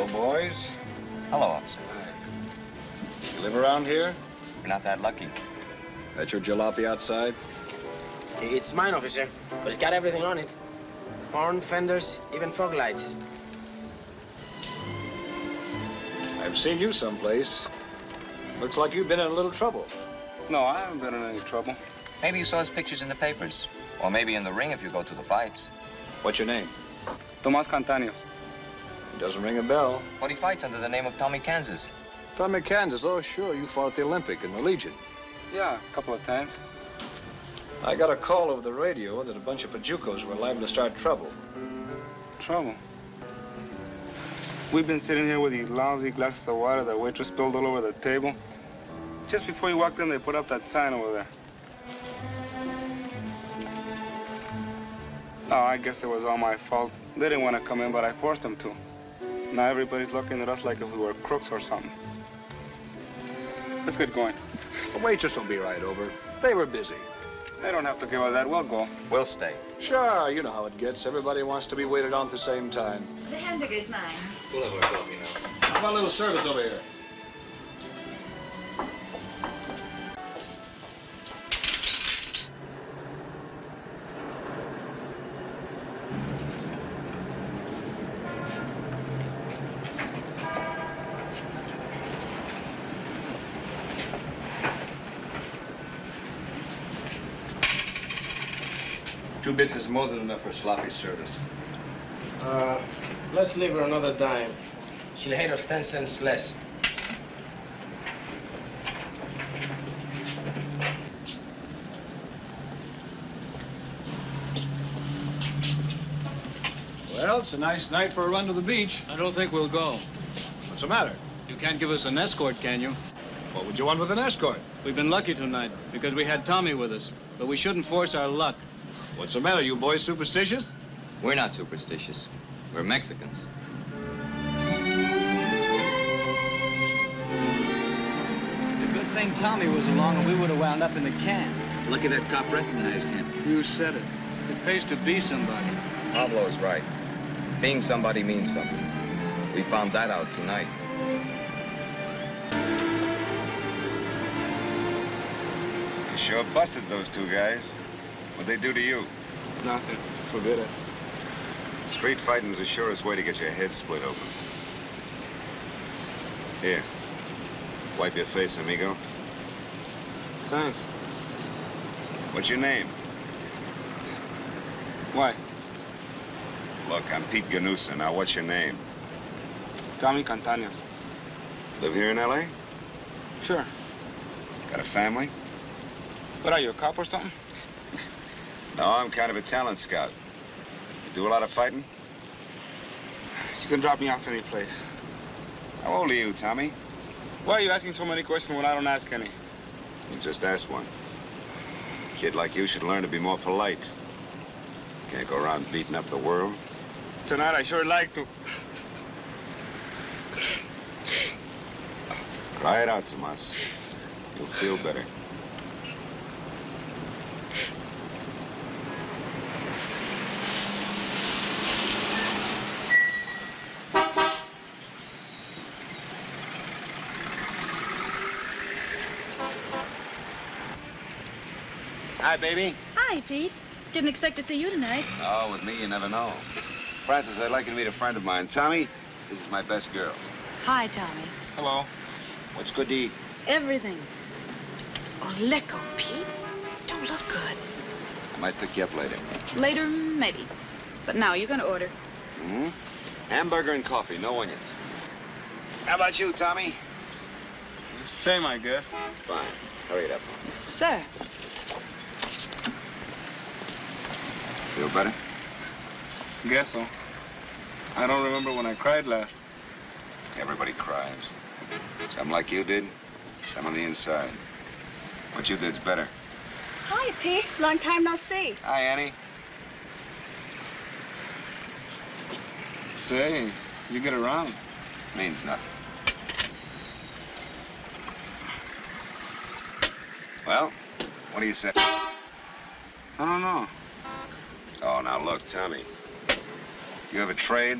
Hello, boys. Hello, officer. You live around here? We're not that lucky. That your jalopy outside? It's mine, officer, but it's got everything on it. Horn, fenders, even fog lights. I've seen you someplace. Looks like you've been in a little trouble. No, I haven't been in any trouble. Maybe you saw his pictures in the papers. Or maybe in the ring if you go to the fights. What's your name? Tomas Cantaños. It doesn't ring a bell. But he fights under the name of Tommy Kansas. Tommy Kansas. Oh, sure. You fought at the Olympic in the Legion. Yeah, a couple of times. I got a call over the radio that a bunch of Pajucos were liable to start trouble. Trouble? We've been sitting here with these lousy glasses of water the waitress spilled all over the table. Just before you walked in, they put up that sign over there. Oh, I guess it was all my fault. They didn't want to come in, but I forced them to. Now everybody's looking at us like if we were crooks or something. Let's get going. The waitress will be right over. They were busy. They don't have to give us that. We'll go. We'll stay. Sure, you know how it gets. Everybody wants to be waited on at the same time. The hamburger's mine. We'll have our coffee now. How about a little service over here? Two bits is more than enough for sloppy service. Let's leave her another dime. She'll hate us 10 cents less. Well, it's a nice night for a run to the beach. I don't think we'll go. What's the matter? You can't give us an escort, can you? What would you want with an escort? We've been lucky tonight because we had Tommy with us, but we shouldn't force our luck. What's the matter? You boys superstitious? We're not superstitious. We're Mexicans. It's a good thing Tommy was along or we would have wound up in the can. Lucky that cop recognized him. You said it. It pays to be somebody. Pablo's right. Being somebody means something. We found that out tonight. You sure busted those two guys. What'd they do to you? Nothing. Forget it. Street fighting's the surest way to get your head split open. Here. Wipe your face, amigo. Thanks. What's your name? Why? Look, I'm Pete Ganusa. Now, what's your name? Tommy Cantaños. Live here in L.A.? Sure. Got a family? What are you, a cop or something? No, I'm kind of a talent scout. You do a lot of fighting? You can drop me off any place. How old are you, Tommy? Why are you asking so many questions when I don't ask any? You just asked one. A kid like you should learn to be more polite. Can't go around beating up the world. Tonight, I sure like to. Cry it out, Tomas. You'll feel better. Hi, baby. Hi, Pete. Didn't expect to see you tonight. Oh, with me, you never know. Francis, I'd like you to meet a friend of mine. Tommy, this is my best girl. Hi, Tommy. Hello. What's good to eat? Everything. Oh, let go, Pete. Don't look good. I might pick you up later. Later, maybe. But now you're gonna order. Mm-hmm. Hamburger and coffee, no onions. How about you, Tommy? Same, I guess. Fine. Hurry it up. Sir. Feel better? Guess so. I don't remember when I cried last. Everybody cries. Some like you did, some on the inside. What you did's better. Hi, Pete. Long time no see. Hi, Annie. Say, you get around. Means nothing. Well, what do you say? I don't know. Oh, now look, Tommy. You have a trade?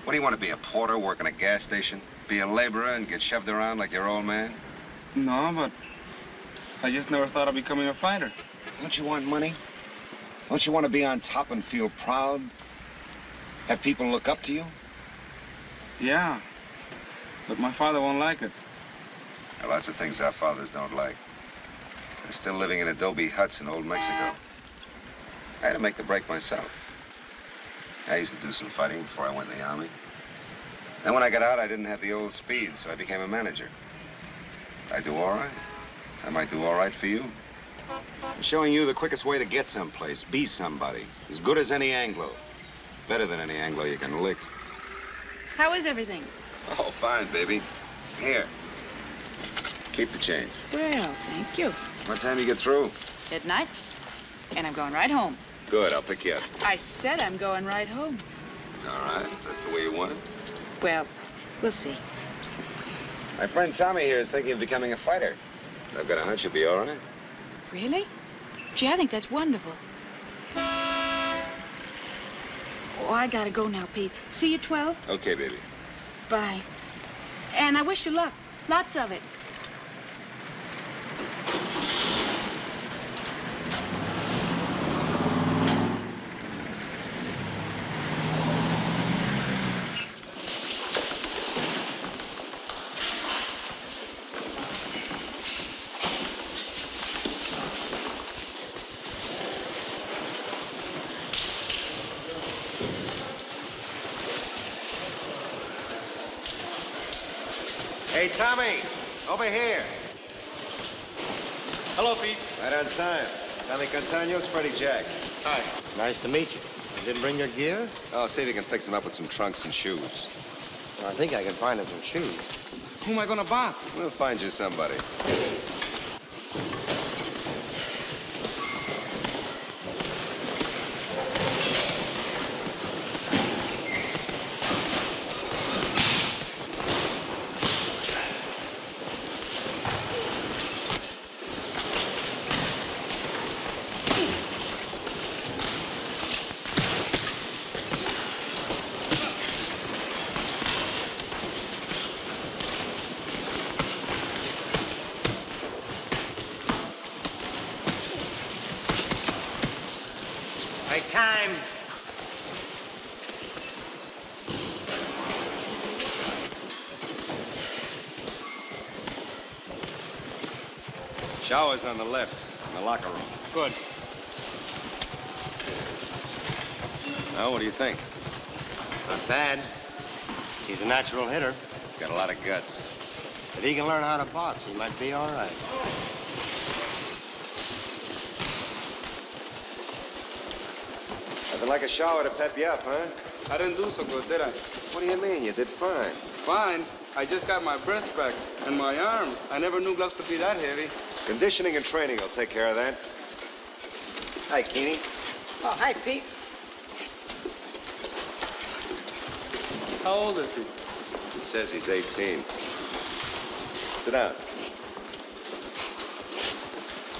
What do you want to be, a porter, work in a gas station? Be a laborer and get shoved around like your old man? No, but I just never thought of becoming a fighter. Don't you want money? Don't you want to be on top and feel proud? Have people look up to you? Yeah, but my father won't like it. There are lots of things our fathers don't like. They're still living in adobe huts in old Mexico. I had to make the break myself. I used to do some fighting before I went in the army. Then when I got out, I didn't have the old speed, so I became a manager. I do all right. I might do all right for you. I'm showing you the quickest way to get someplace. Be somebody. As good as any Anglo. Better than any Anglo you can lick. How is everything? Oh, fine, baby. Here. Keep the change. Well, thank you. What time you get through? At night. And I'm going right home. Good, I'll pick you up. I said I'm going right home. All right, that's the way you want it. Well, we'll see. My friend Tommy here is thinking of becoming a fighter. I've got a hunch you'll be all right. Really? Gee, I think that's wonderful. Oh, I gotta go now, Pete. See you at 12? Okay, baby. Bye. And I wish you luck. Lots of it. Hey, Tommy, over here. Hello, Pete. Right on time. Tommy Catanios, Freddie Jack. Hi. Nice to meet you. You didn't bring your gear? Oh, see if you can fix him up with some trunks and shoes. Well, I think I can find him some shoes. Who am I gonna box? We'll find you somebody. Right time. Shower's on the left, in the locker room. Good. Now, what do you think? Not bad. He's a natural hitter. He's got a lot of guts. If he can learn how to box, he might be all right. Nothing like a shower to pep you up, huh? I didn't do so good, did I? What do you mean? You did fine. Fine. I just got my breath back. And my arm. I never knew gloves could be that heavy. Conditioning and training will take care of that. Hi, Keeney. Oh, hi, Pete. How old is he? He says he's 18. Sit down.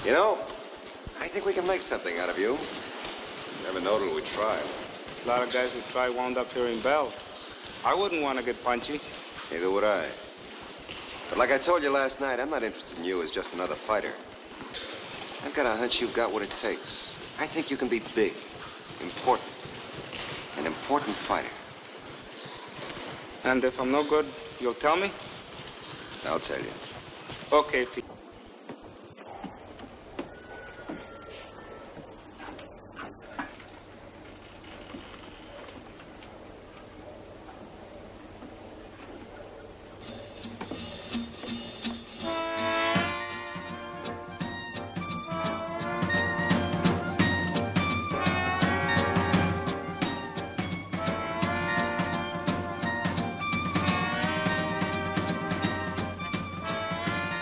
You know, I think we can make something out of you. Never know till we try. A lot of guys who try wound up hearing bells. I wouldn't want to get punchy. Neither would I. But like I told you last night, I'm not interested in you as just another fighter. I've got a hunch you've got what it takes. I think you can be big, important, an important fighter. And if I'm no good, you'll tell me? I'll tell you. Okay, Pete.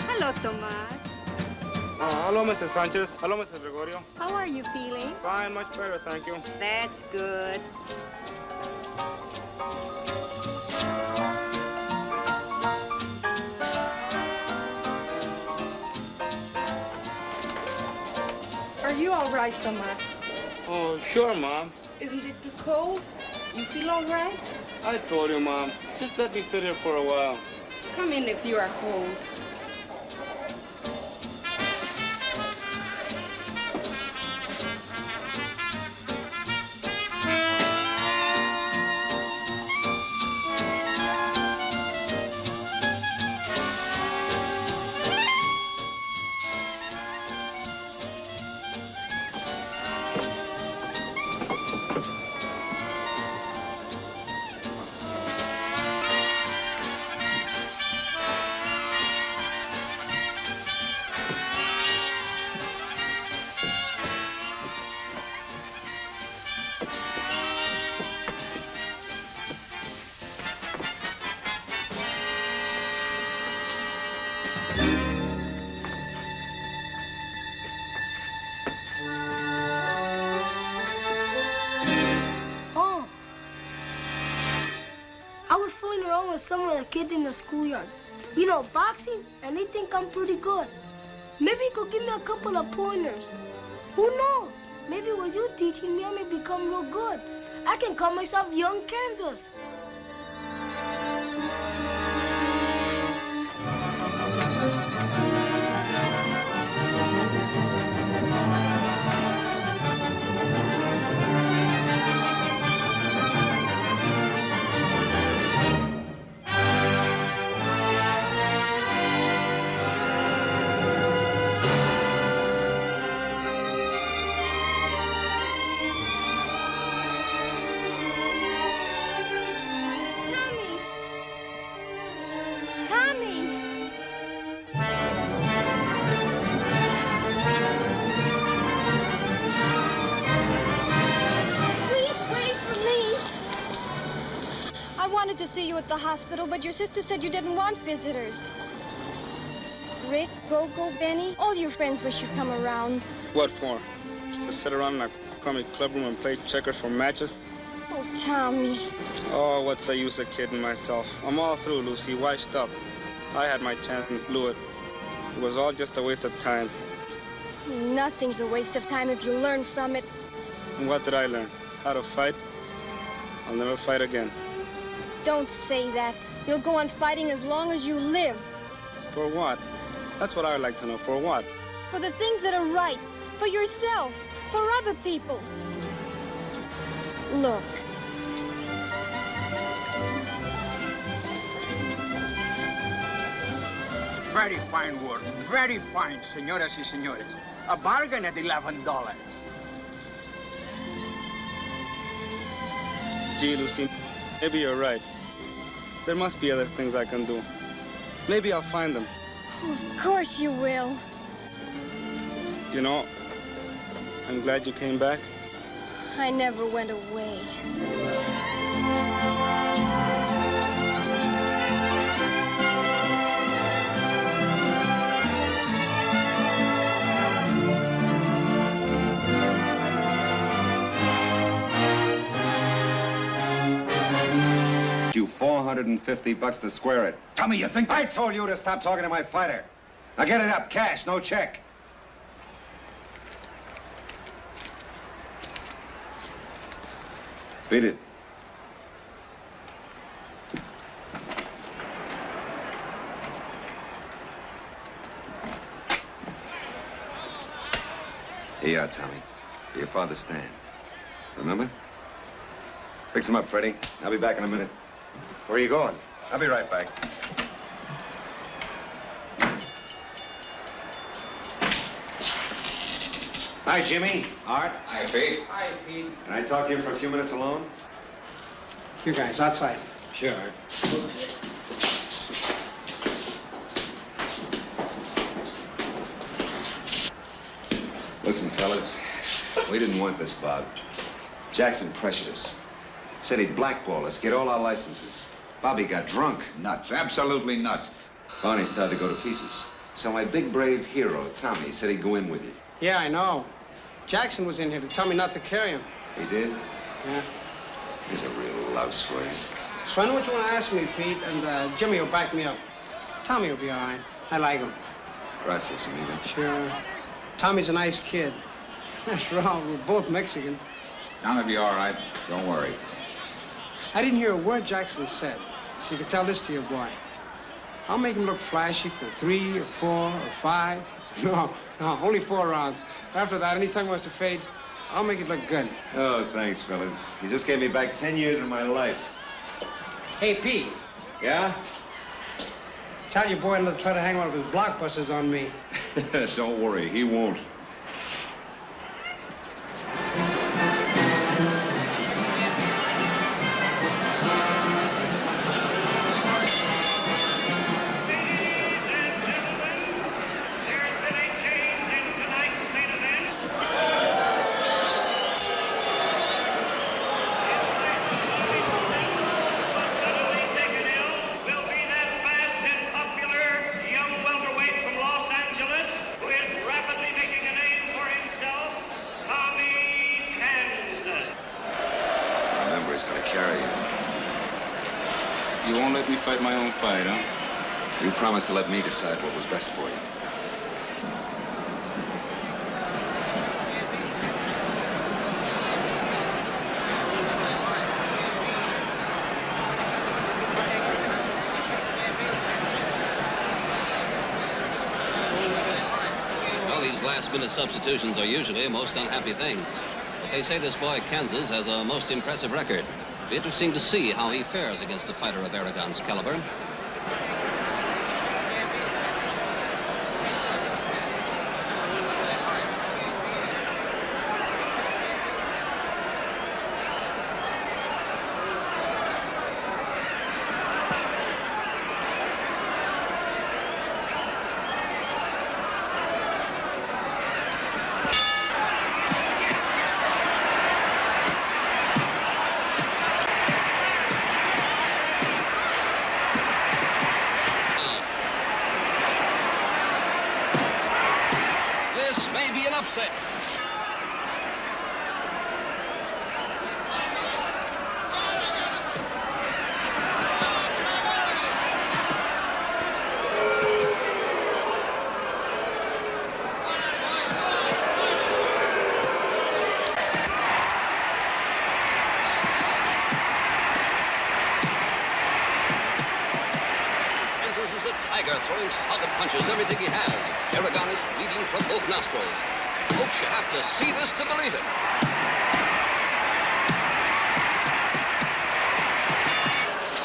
Hello, Tomas. Hello, Mrs. Sanchez. Hello, Mrs. Gregorio. How are you feeling? Fine, much better, thank you. That's good. Are you all right, Tomas? Oh, sure, Mom. Isn't it too cold? You feel all right? I told you, Mom. Just let me sit here for a while. Come in if you are cold. Some of the kids in the schoolyard. You know, boxing, and they think I'm pretty good. Maybe you could give me a couple of pointers. Who knows? Maybe with you teaching me, I may become real good. I can call myself Young Kansas. To see you at the hospital, but your sister said you didn't want visitors. Rick, Gogo, Benny, all your friends wish you'd come around. What for? To sit around in a comic clubroom and play checkers for matches? Oh, Tommy. Oh, what's the use of kidding myself? I'm all through, Lucy, washed up. I had my chance and blew it. It was all just a waste of time. Nothing's a waste of time if you learn from it. And what did I learn? How to fight? I'll never fight again. Don't say that. You'll go on fighting as long as you live. For what? That's what I would like to know. For what? For the things that are right. For yourself. For other people. Look. Very fine work. Very fine, señoras y señores. A bargain at $11. Gee, Lucy, maybe you're right. There must be other things I can do. Maybe I'll find them. Oh, of course you will. You know, I'm glad you came back. I never went away. You $450 to square it. Tommy, you think... I told you to stop talking to my fighter. Now get it up, cash, no check. Beat it. Here you are, Tommy. For your father's stand. Remember? Fix him up, Freddie. I'll be back in a minute. Where are you going? I'll be right back. Hi, Jimmy. Art. Hi, Pete. Hi, Pete. Can I talk to you for a few minutes alone? You guys, outside. Sure. Listen, fellas, we didn't want this, Bob. Jackson pressured us. Said he'd blackball us, get all our licenses. Bobby got drunk. Nuts. Absolutely nuts. Barney started to go to pieces. So my big, brave hero, Tommy, said he'd go in with you. Yeah, I know. Jackson was in here to tell me not to carry him. He did? Yeah. He's a real louse for you. So I know what you want to ask me, Pete, and Jimmy will back me up. Tommy will be all right. I like him. Gracias, amigo. Sure. Tommy's a nice kid. After all, we're both Mexican. Gonna be all right. Don't worry. I didn't hear a word Jackson said. So you can tell this to your boy. I'll make him look flashy for 3 or 4 or 5. No, only 4 rounds. After that, anytime he wants to fade, I'll make it look good. Oh, thanks, fellas. You just gave me back 10 years of my life. Hey, Pete. Yeah? Tell your boy not to try to hang one of his blockbusters on me. Don't worry, he won't. You won't let me fight my own fight, huh? You promised to let me decide what was best for you. Well, these last-minute substitutions are usually most unhappy things. But they say this boy, Kansas, has a most impressive record. It'll be interesting to see how he fares against a fighter of Aragon's caliber. Upset. Kansas is a tiger throwing solid punches, everything he has. Aragon is bleeding from both nostrils. Folks, you have to see this to believe it.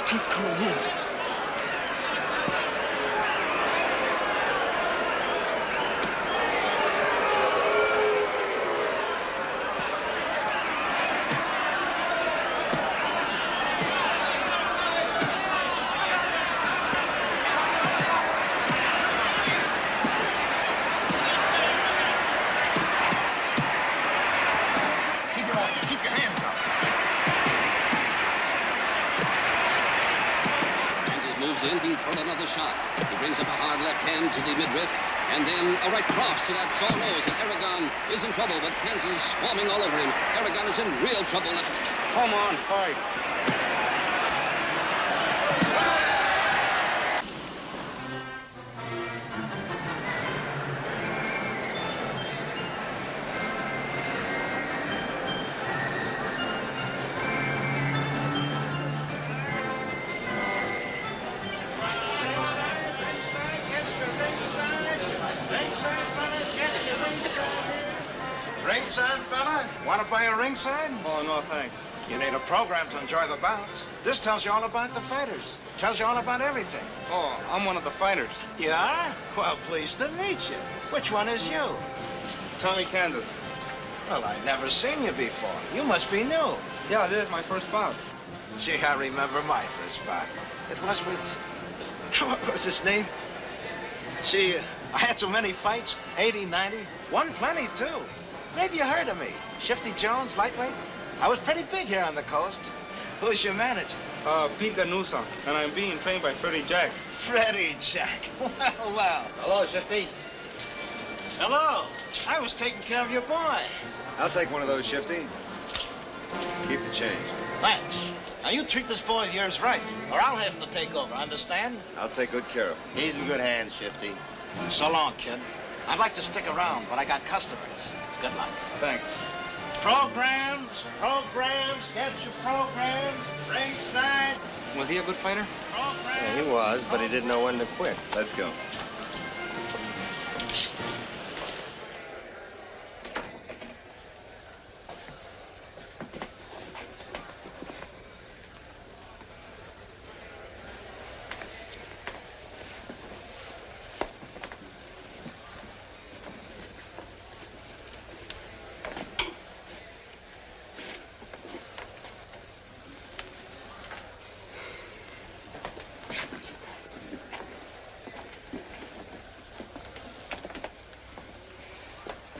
Keep coming in. In deep for another shot. He brings up a hard left hand to the midriff, and then a right cross to that sore nose, and Aragon is in trouble, but Kansas is swarming all over him. Aragon is in real trouble now. Come on, fight. Ringside, fella? Want to buy a ringside? Oh, no, thanks. You need a program to enjoy the bouts. This tells you all about the fighters. Tells you all about everything. Oh, I'm one of the fighters. You are? Well, pleased to meet you. Which one is you? Tommy Kansas. Well, I've never seen you before. You must be new. Yeah, this is my first bout. Gee, I remember my first bout. It was with... What was his name? Gee, I had so many fights. 80, 90. Won plenty, too. Maybe you heard of me. Shifty Jones, lightweight. I was pretty big here on the coast. Who's your manager? Pete Ganusa, and I'm being trained by Freddie Jack. Freddie Jack. Well. Hello, Shifty. Hello. I was taking care of your boy. I'll take one of those, Shifty. Keep the change. Thanks. Now, you treat this boy of yours right, or I'll have to take over, understand? I'll take good care of him. He's in good hands, Shifty. So long, kid. I'd like to stick around, but I got customers. Good luck. Thanks. Programs, get your programs, ringside. Was he a good fighter? Yeah, he was, but he didn't know when to quit. Let's go.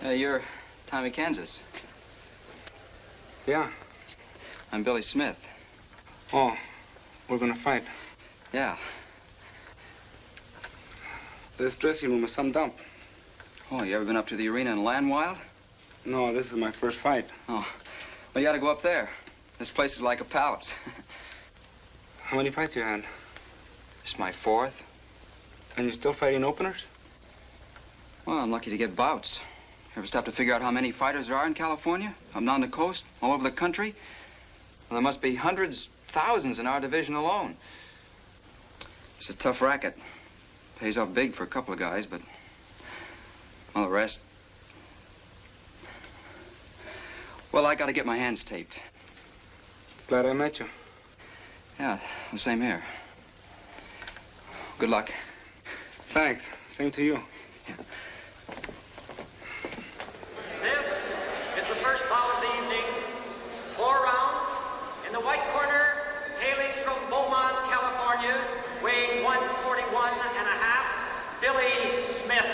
You're Tommy Kansas. Yeah. I'm Billy Smith. Oh, we're gonna fight. Yeah. This dressing room is some dump. Oh, you ever been up to the arena in Landwild? No, this is my first fight. Oh, well, you ought to go up there. This place is like a palace. How many fights you had? This is my fourth. And you're still fighting openers? Well, I'm lucky to get bouts. Ever stop to figure out how many fighters there are in California? Up down the coast, all over the country? Well, there must be hundreds, thousands in our division alone. It's a tough racket. Pays off big for a couple of guys, but, well, the rest. Well, I got to get my hands taped. Glad I met you. Yeah, the same here. Good luck. Thanks. Same to you. Yeah. This is the first bout of the evening. 4 rounds. In the white corner, hailing from Beaumont, California, weighing 141 and a half, Billy Smith.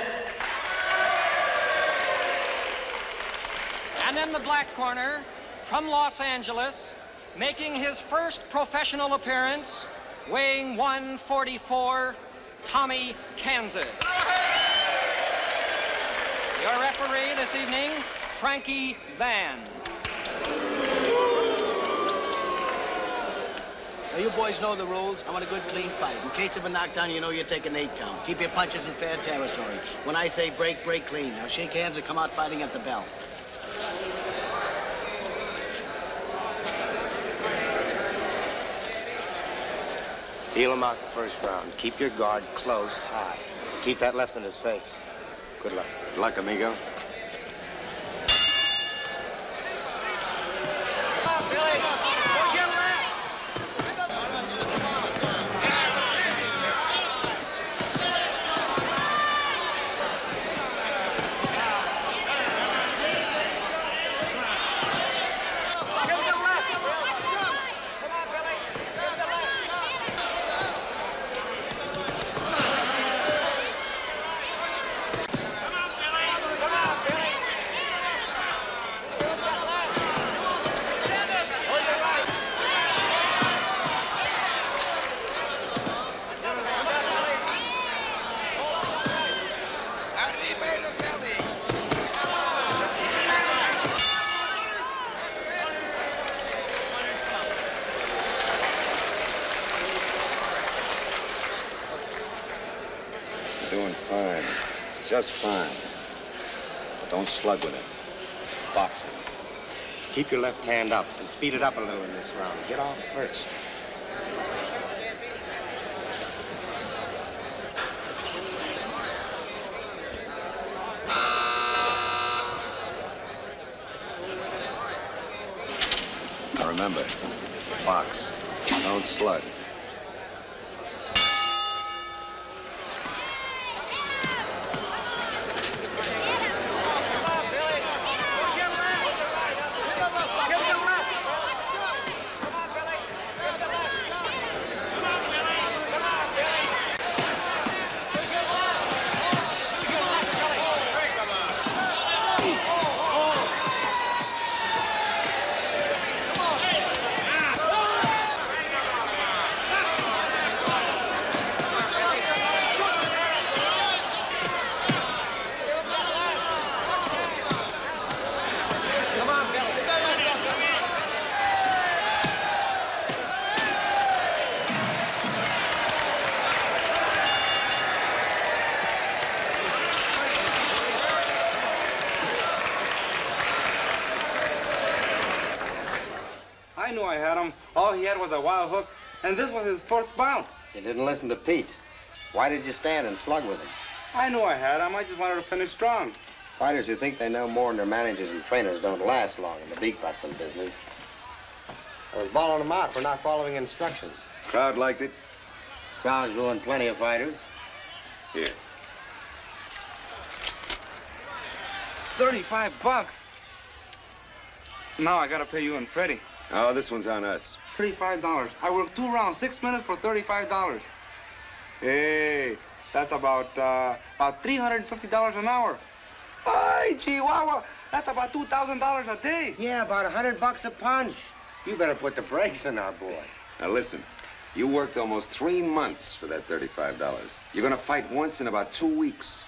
And in the black corner, from Los Angeles, making his first professional appearance, weighing 144, Tommy Kansas. Your referee this evening, Frankie Van. Now, you boys know the rules. I want a good, clean fight. In case of a knockdown, you know you take an 8 count. Keep your punches in fair territory. When I say break, break clean. Now, shake hands and come out fighting at the bell. Heel him out the first round. Keep your guard close, high. Keep that left in his face. Good luck. Good luck, amigo. Doing fine. Just fine. Don't slug with it. Boxing. Keep your left hand up and speed it up a little in this round. Get off first. Now remember, box. Don't slug. had him. All he had was a wild hook, and this was his first bout. You didn't listen to Pete. Why did you stand and slug with him? I knew I had him. I just wanted to finish strong. Fighters who think they know more than their managers and trainers don't last long in the beak busting business. I was bawling him out for not following instructions. Crowd liked it. Crowd's ruined plenty of fighters. Here. $35. Now I gotta pay you and Freddie. Oh, this one's on us. $35. I worked 2 rounds, 6 minutes for $35. Hey, that's about $350 an hour. Ay, Chihuahua, that's about $2,000 a day. Yeah, about $100 a punch. You better put the brakes on our boy. Now listen, you worked almost 3 months for that $35. You're gonna fight once in about 2 weeks.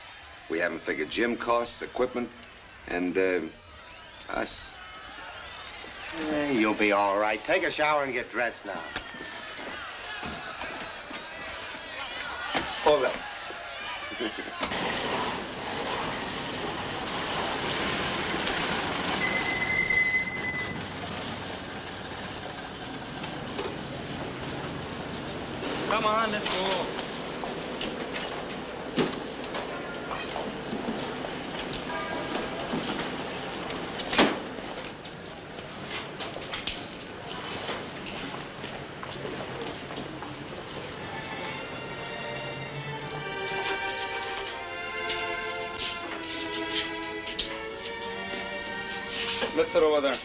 We haven't figured gym costs, equipment, and us. Hey, you'll be all right. Take a shower and get dressed now. Hold up. Come on, let's go. Let's sit over there.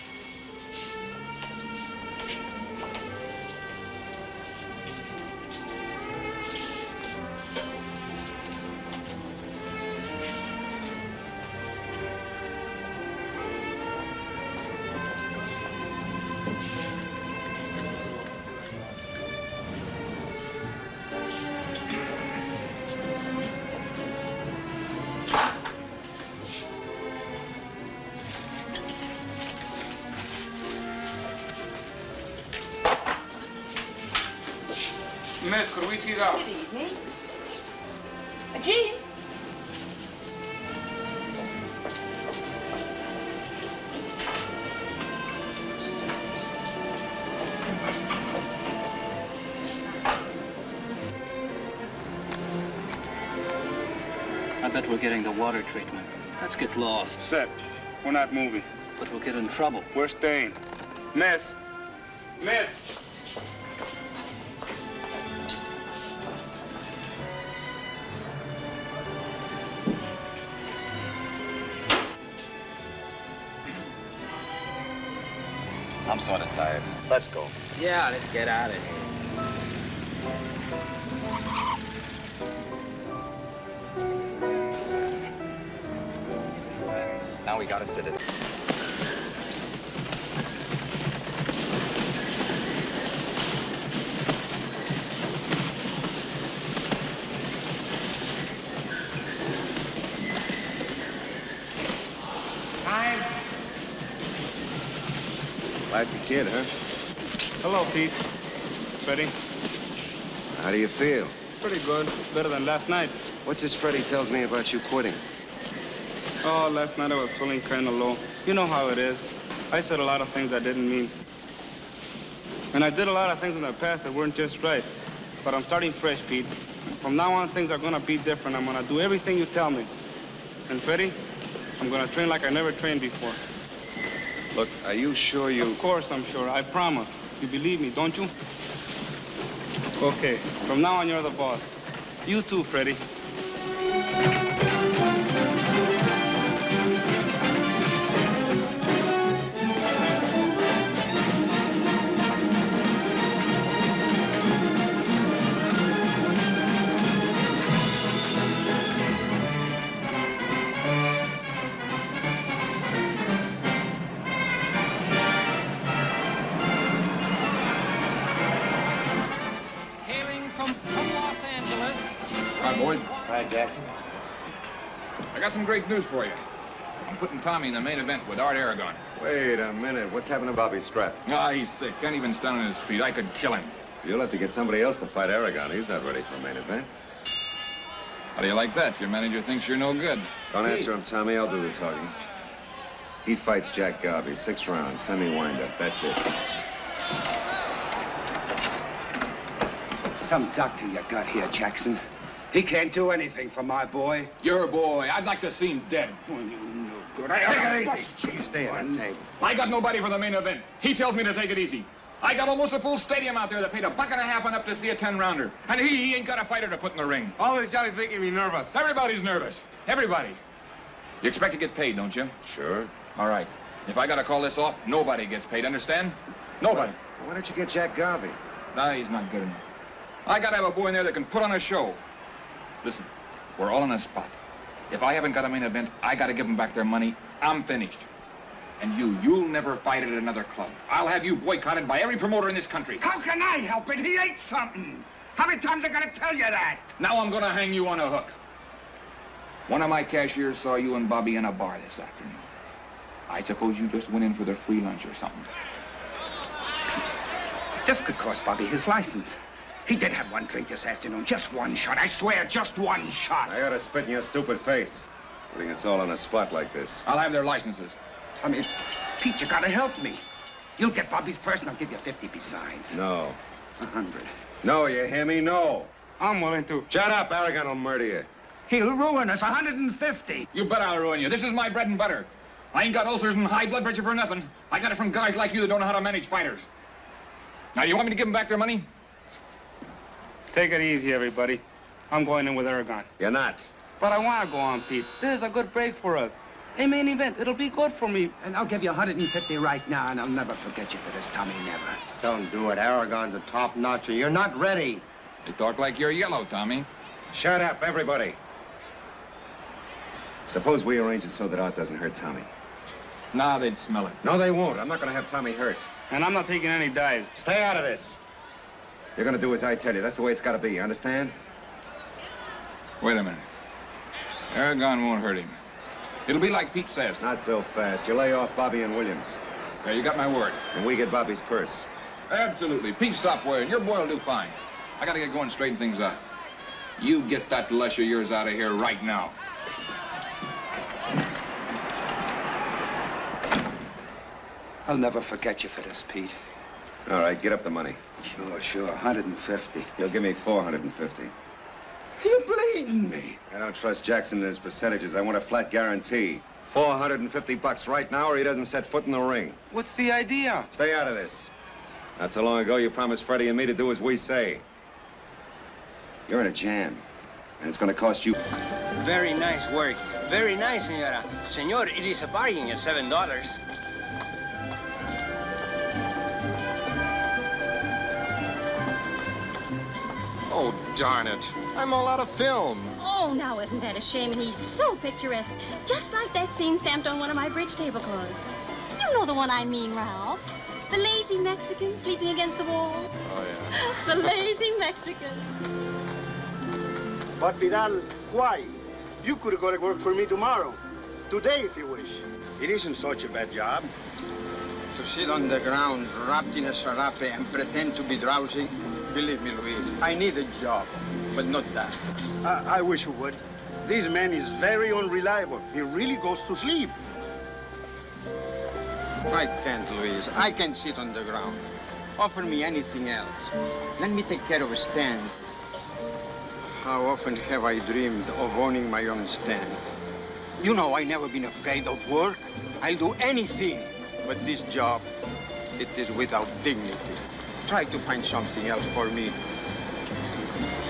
Miss, could we see that? Good evening. Gene? I bet we're getting the water treatment. Let's get lost. Set. We're not moving. But we'll get in trouble. We're staying. Miss. Miss. I'm sort of tired. Let's go. Yeah, let's get out of here. Now we gotta sit it. Time. Classy kid, huh? Hello, Pete. Freddie. How do you feel? Pretty good. Better than last night. What's this Freddie tells me about you quitting? Oh, last night I was feeling kind of low. You know how it is. I said a lot of things I didn't mean. And I did a lot of things in the past that weren't just right. But I'm starting fresh, Pete. From now on, things are going to be different. I'm going to do everything you tell me. And Freddie, I'm going to train like I never trained before. Look, are you sure you... Of course I'm sure. I promise. You believe me, don't you? Okay. From now on, you're the boss. You too, Freddie. Boys. Hi, Jackson. I got some great news for you. I'm putting Tommy in the main event with Art Aragon. Wait a minute. What's happened to Bobby Strap? Ah, he's sick. Can't even stand on his feet. I could kill him. You'll have to get somebody else to fight Aragon. He's not ready for a main event. How do you like that? Your manager thinks you're no good. Don't answer him, Tommy. I'll do the talking. He fights Jack Garvey, 6 rounds, semi-wind-up. That's it. Some doctor you got here, Jackson. He can't do anything for my boy. Your boy. I'd like to see him dead. Well, you no good. Take it easy. You stay on the table. I got nobody for the main event. He tells me to take it easy. I got almost a full stadium out there that paid $1.50 and up to see a 10-rounder. And he ain't got a fighter to put in the ring. All this jolly making me nervous. Everybody's nervous. Everybody. You expect to get paid, don't you? Sure. All right. If I got to call this off, nobody gets paid, understand? Nobody. Why don't you get Jack Garvey? Nah, he's not good enough. I got to have a boy in there that can put on a show. Listen, we're all in a spot. If I haven't got a main event, I got to give them back their money. I'm finished. And you'll never fight at another club. I'll have you boycotted by every promoter in this country. How can I help it? He ate something. How many times I gotta tell you that? Now I'm gonna hang you on a hook. One of my cashiers saw you and Bobby in a bar this afternoon. I suppose you just went in for the free lunch or something. This could cost Bobby his license. He did have one drink this afternoon. Just one shot. I swear, just one shot. I ought to spit in your stupid face. Putting us all on a spot like this. I'll have their licenses. I mean, Pete, you gotta help me. You'll get Bobby's purse and I'll give you 50 besides. No. 100. No, you hear me? No. I'm willing to. Shut up, Aragon will murder you. He'll ruin us. 150. You bet I'll ruin you. This is my bread and butter. I ain't got ulcers and high blood pressure for nothing. I got it from guys like you that don't know how to manage fighters. Now, you want me to give them back their money? Take it easy, everybody. I'm going in with Aragon. You're not. But I want to go on, Pete. This is a good break for us. A main event. It'll be good for me. And I'll give you 150 right now, and I'll never forget you for this, Tommy, never. Don't do it. Aragon's a top-notcher. You're not ready. You talk like you're yellow, Tommy. Shut up, everybody. Suppose we arrange it so that Art doesn't hurt Tommy. Nah, they'd smell it. No, they won't. I'm not going to have Tommy hurt. And I'm not taking any dives. Stay out of this. You're going to do as I tell you. That's the way it's got to be. You understand? Wait a minute. Aragon won't hurt him. It'll be like Pete says. Not so fast. You lay off Bobby and Williams. Yeah, you got my word. And we get Bobby's purse. Absolutely. Pete, stop worrying. Your boy will do fine. I got to get going and straighten things out. You get that lush of yours out of here right now. I'll never forget you for this, Pete. All right, get up the money. Sure. 150. You'll give me 450. You're bleeding me. I don't trust Jackson and his percentages. I want a flat guarantee. $450 right now, or he doesn't set foot in the ring. What's the idea? Stay out of this. Not so long ago, you promised Freddie and me to do as we say. You're in a jam, and it's going to cost you. Very nice work. Very nice, senora. Senor, it is a bargain at $7. Oh, darn it. I'm all out of film. Oh, now isn't that a shame? And he's so picturesque. Just like that scene stamped on one of my bridge tablecloths. You know the one I mean, Ralph. The lazy Mexican sleeping against the wall. Oh, yeah. The lazy Mexican. But Vidal, why? You could go to work for me tomorrow. Today, if you wish. It isn't such a bad job. To sit on the ground, wrapped in a sarape, and pretend to be drowsy? Believe me, Luis, I need a job, but not that. I wish you would. This man is very unreliable. He really goes to sleep. I can't, Luis. I can't sit on the ground. Offer me anything else. Let me take care of a stand. How often have I dreamed of owning my own stand? You know, I've never been afraid of work. I'll do anything. But this job, it is without dignity. Try to find something else for me.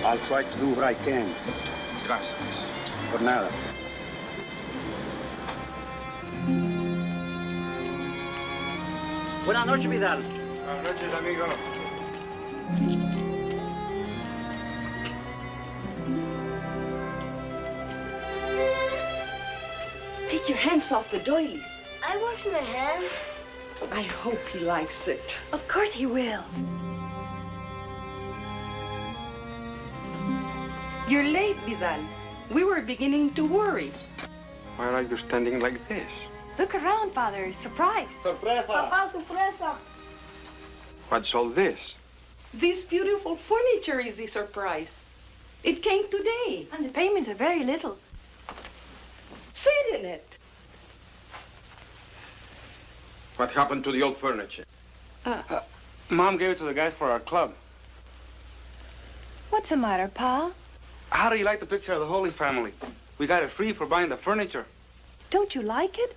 I'll try to do what I can. Gracias. Por nada. Buenas noches, Vidal. Buenas noches, amigo. Take your hands off the doilies. I wash my hands. I hope he likes it. Of course he will. You're late, Vidal. We were beginning to worry. Why are you standing like this? Look around, Father. Surprise. Sorpresa. Papa, sorpresa. What's all this? This beautiful furniture is the surprise. It came today. And the payments are very little. Sit in it. What happened to the old furniture? Mom gave it to the guys for our club. What's the matter, Pa? How do you like the picture of the Holy Family? We got it free for buying the furniture. Don't you like it?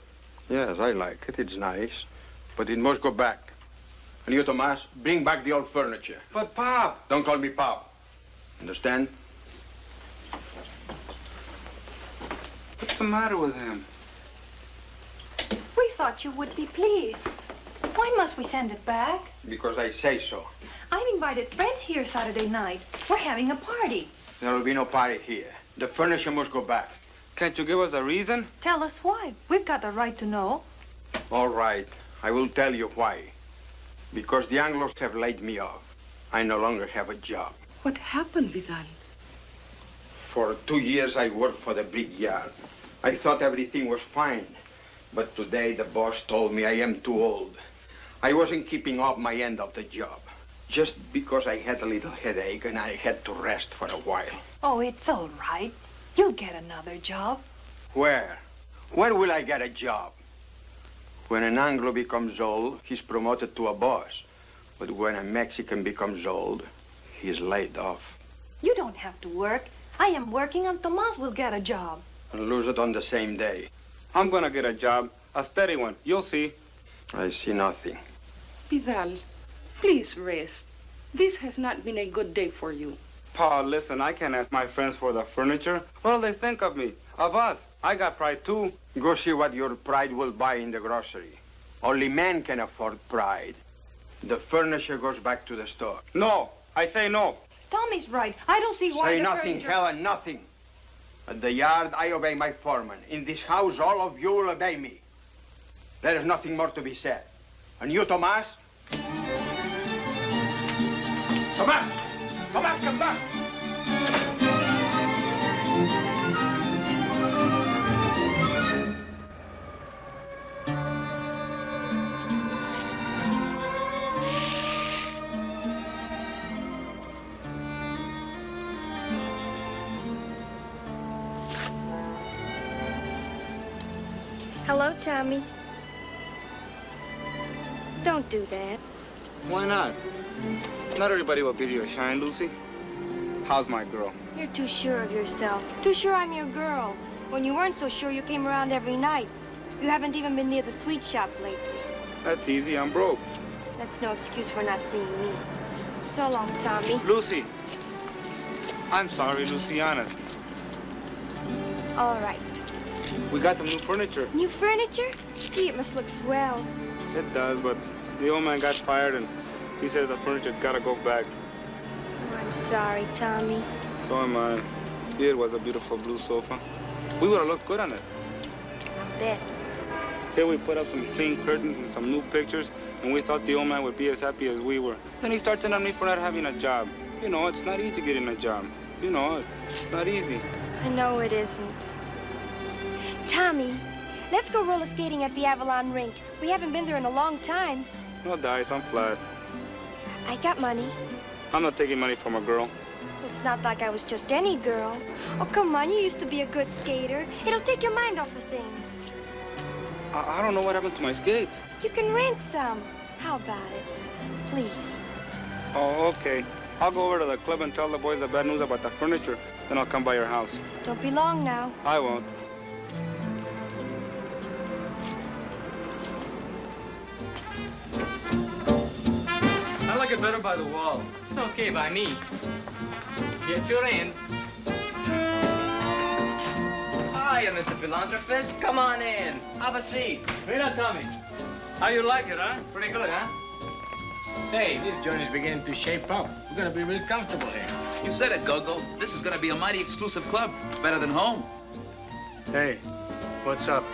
Yes, I like it. It's nice. But it must go back. And you, Tomas, bring back the old furniture. But, Pop! Don't call me Pop. Understand? What's the matter with him? We thought you would be pleased. Why must we send it back? Because I say so. I've invited friends here Saturday night. We're having a party. There will be no party here. The furniture must go back. Can't you give us a reason? Tell us why. We've got the right to know. All right. I will tell you why. Because the Anglos have laid me off. I no longer have a job. What happened, Vidal? For 2 years, I worked for the big yard. I thought everything was fine. But today, the boss told me I am too old. I wasn't keeping up my end of the job. Just because I had a little headache and I had to rest for a while. Oh, it's all right. You'll get another job. Where? Where will I get a job? When an Anglo becomes old, he's promoted to a boss. But when a Mexican becomes old, he's laid off. You don't have to work. I am working and Tomas will get a job. And lose it on the same day. I'm gonna get a job. A steady one. You'll see. I see nothing. Vidal, please rest. This has not been a good day for you. Pa, listen, I can't ask my friends for the furniture. What'll they think of me? Of us? I got pride, too. Go see what your pride will buy in the grocery. Only men can afford pride. The furniture goes back to the store. No, I say no. Tommy's right. I don't see why Say the nothing, furniture... Helen, nothing. At the yard, I obey my foreman. In this house, all of you will obey me. There is nothing more to be said. And you, Tomas? Tomas! Tomas, come back! Hello, Tommy. Don't do that. Why not? Not everybody will give you a shine, Lucy. How's my girl? You're too sure of yourself. Too sure I'm your girl. When you weren't so sure, you came around every night. You haven't even been near the sweet shop lately. That's easy. I'm broke. That's no excuse for not seeing me. So long, Tommy. Lucy. I'm sorry, Lucy, honest. All right. We got some new furniture. New furniture? Gee, it must look swell. It does, but the old man got fired and he says the furniture's gotta go back. Oh, I'm sorry, Tommy. So am I. It was a beautiful blue sofa. We would have looked good on it. I'll bet. Here we put up some clean curtains and some new pictures, and we thought the old man would be as happy as we were. Then he starts on me for not having a job. You know, it's not easy getting a job. You know, it's not easy. I know it isn't. Tommy, let's go roller skating at the Avalon rink. We haven't been there in a long time. No dice, I'm flat. I got money. I'm not taking money from a girl. It's not like I was just any girl. Oh, come on, you used to be a good skater. It'll take your mind off of things. I don't know what happened to my skates. You can rent some. How about it? Please. Oh, okay. I'll go over to the club and tell the boys the bad news about the furniture. Then I'll come by your house. Don't be long now. I won't. I like it better by the wall. It's okay by me. Get your in. Hiya, Mr. Philanthropist. Come on in. Have a seat. Wait up, Tommy. How you like it, huh? Pretty good, huh? Say, this joint is beginning to shape up. We're gonna be real comfortable here. You said it, Gogo. This is gonna be a mighty exclusive club. Better than home. Hey, what's up?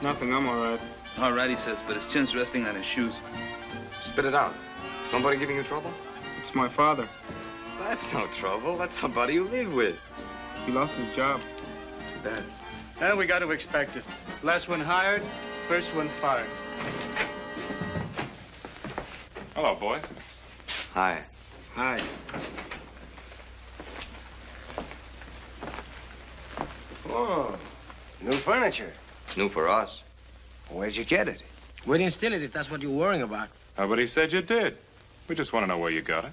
Nothing, I'm all right. All right, he says, but his chin's resting on his shoes. Spit it out. Somebody giving you trouble? It's my father. That's no trouble. That's somebody you live with. He lost his job. Too bad. And we got to expect it. Last one hired, first one fired. Hello, boys. Hi. Hi. Oh, new furniture. New for us. Where'd you get it? We didn't steal it if that's what you're worrying about. But he said you did. We just want to know where you got it.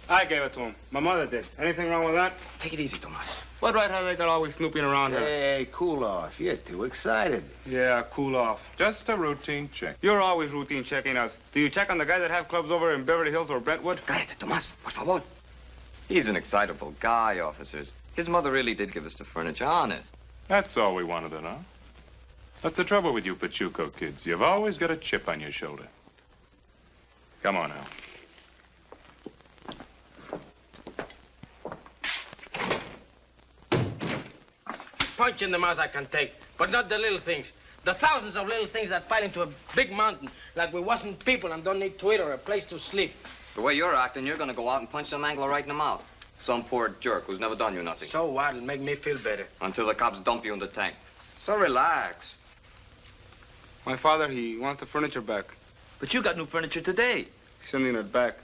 I gave it to him. My mother did. Anything wrong with that? Take it easy, Tomas. What right have they got always snooping around here? Hey, cool off. You're too excited. Yeah, cool off. Just a routine check. You're always routine checking us. Do you check on the guys that have clubs over in Beverly Hills or Brentwood? Cállate, Tomas. Por favor. He's an excitable guy, officers. His mother really did give us the furniture, honest. That's all we wanted to know. That's the trouble with you Pachuco kids. You've always got a chip on your shoulder. Come on now. Punch in the mouth I can take, but not the little things. The thousands of little things that pile into a big mountain, like we wasn't people and don't need to eat or a place to sleep. The way you're acting, you're gonna go out and punch some angler right in the mouth. Some poor jerk who's never done you nothing. So what? It'll make me feel better. Until the cops dump you in the tank. So relax. My father, he wants the furniture back. But you got new furniture today. He's sending it back.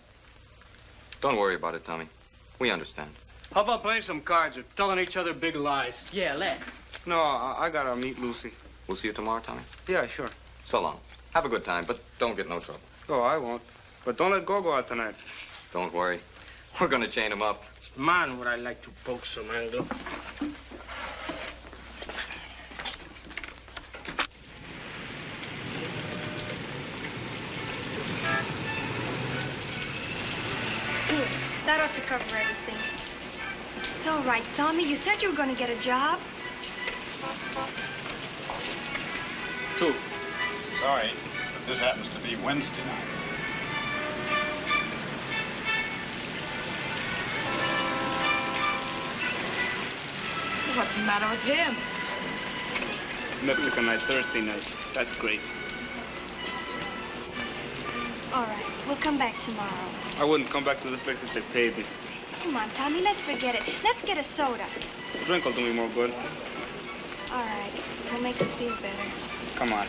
Don't worry about it, Tommy. We understand. How about playing some cards or telling each other big lies? Yeah, let's. No, I gotta meet Lucy. We'll see you tomorrow, Tommy. Yeah, sure. So long. Have a good time, but don't get no trouble. Oh, I won't. But don't let Go out tonight. Don't worry. We're gonna chain him up. Man, would I like to poke some angle. Here, that ought to cover everything. It's all right, Tommy. You said you were going to get a job. 2. Sorry, but this happens to be Wednesday night. What's the matter with him? Mexican night, Thursday night. That's great. All right, we'll come back tomorrow. I wouldn't come back to this place if they paid me. Come on, Tommy, let's forget it. Let's get a soda. A drink will do me more good. All right, we'll make you feel better. Come on.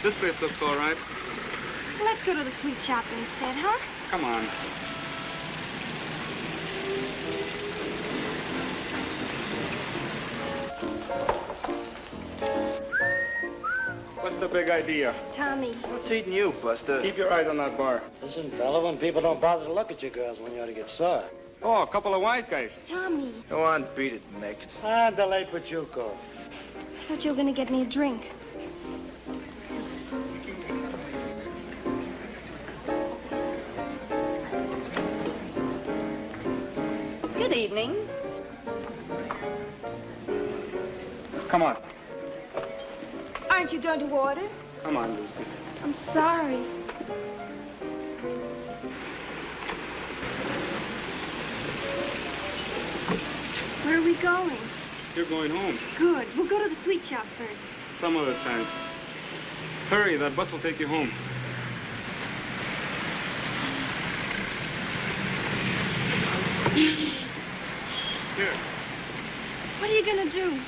This place looks all right. Let's go to the sweet shop instead, huh? Come on. What's the big idea? Tommy. What's eating you, Buster? Keep your eyes on that bar. Listen, fella, when people don't bother to look at you girls when you ought to get sore. Oh, a couple of white guys. Tommy. Go on, beat it, mixed. Delay Pachuco. I thought you were going to get me a drink. Good evening. Come on. Aren't you going to order? Come on, Lucy. I'm sorry. Where are we going? You're going home. Good. We'll go to the sweet shop first. Some other time. Hurry, that bus will take you home. Here. What are you going to do?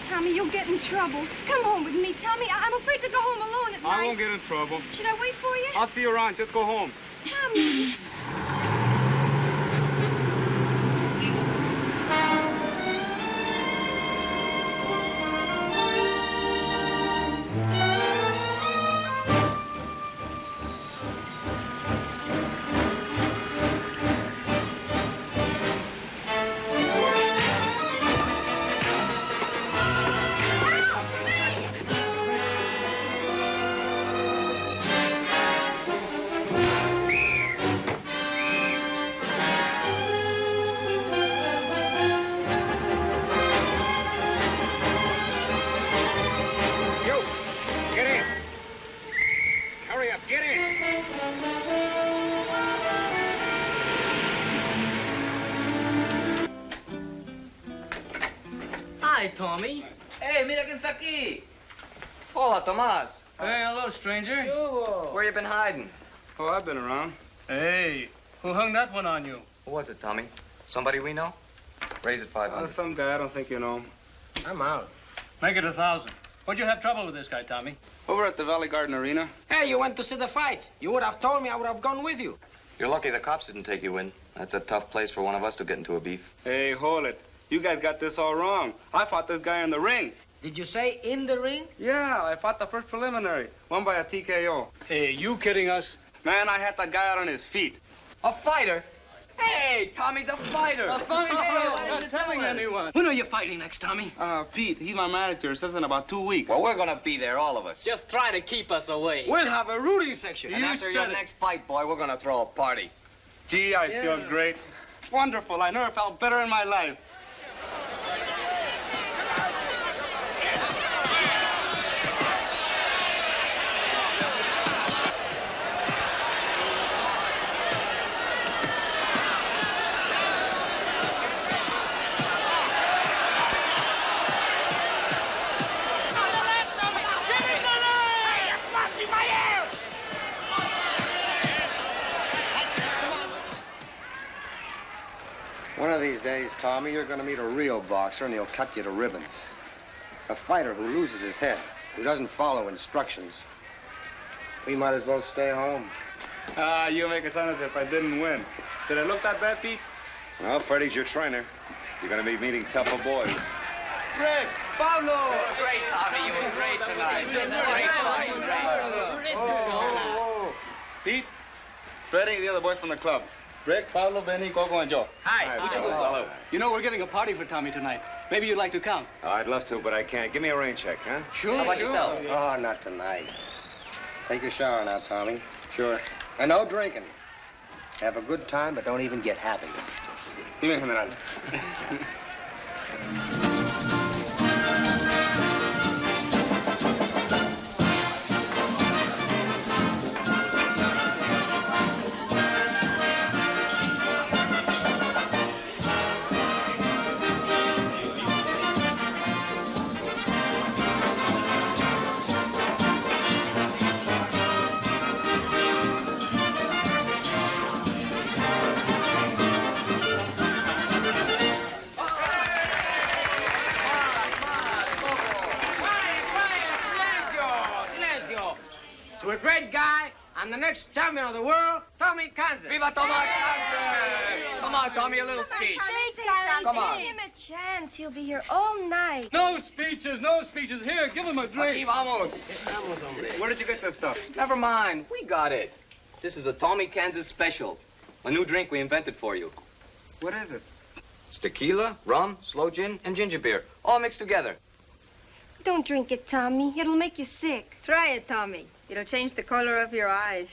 Tommy, you'll get in trouble. Come home with me, Tommy. I'm afraid to go home alone at night. I won't get in trouble. Should I wait for you? I'll see you around. Just go home. Tommy. Hi, Tommy. Hey, mira quién está aquí. Hola, Tomás. Hey, hello, stranger. Where you been hiding? Oh, I've been around. Hey, who hung that one on you? Who was it, Tommy? Somebody we know? Raise it 500. Some guy. I don't think you know him. I'm out. Make it 1,000. What'd you have trouble with this guy, Tommy? Over at the Valley Garden Arena. Hey, you went to see the fights. You would have told me, I would have gone with you. You're lucky the cops didn't take you in. That's a tough place for one of us to get into a beef. Hey, hold it. You guys got this all wrong. I fought this guy in the ring. Did you say in the ring? Yeah, I fought the first preliminary. Won by a TKO. Hey, you kidding us? Man, I had that guy out on his feet. A fighter? Hey, Tommy's a fighter. A fighter? Not telling anyone. When are you fighting next, Tommy? Pete, he's my manager. Says in about 2 weeks. Well, we're gonna be there, all of us. Just try to keep us away. We'll have a rooting section. And after your next fight, boy, we're gonna throw a party. Gee, I feels great. Wonderful. I never felt better in my life. One of these days, Tommy, you're going to meet a real boxer and he'll cut you to ribbons. A fighter who loses his head, who doesn't follow instructions. We might as well stay home. You make it sound as if I didn't win. Did I look that bad, Pete? Well, Freddie's your trainer. You're going to be meeting tougher boys. Rick! Pablo! You were great, Tommy. You were great tonight. Great. Oh. Pete, Freddie, the other boys from the club. Rick, Pablo, Benny, Coco, and Joe. Hi. Hello. You know, we're getting a party for Tommy tonight. Maybe you'd like to come. Oh, I'd love to, but I can't. Give me a rain check, huh? Sure. How about yourself? Oh, not tonight. Take a shower now, Tommy. Sure. And no drinking. Have a good time, but don't even get happy. Dime, General. To a great guy and the next champion of the world, Tommy Kansas. Viva Tommy Kansas! Come on, Tommy, a little speech. Come on. Give him a chance. He'll be here all night. No speeches, no speeches. Here, give him a drink. Aquí vamos. Where did you get this stuff? Never mind. We got it. This is a Tommy Kansas special. A new drink we invented for you. What is it? It's tequila, rum, sloe gin, and ginger beer, all mixed together. Don't drink it, Tommy. It'll make you sick. Try it, Tommy. It'll change the color of your eyes.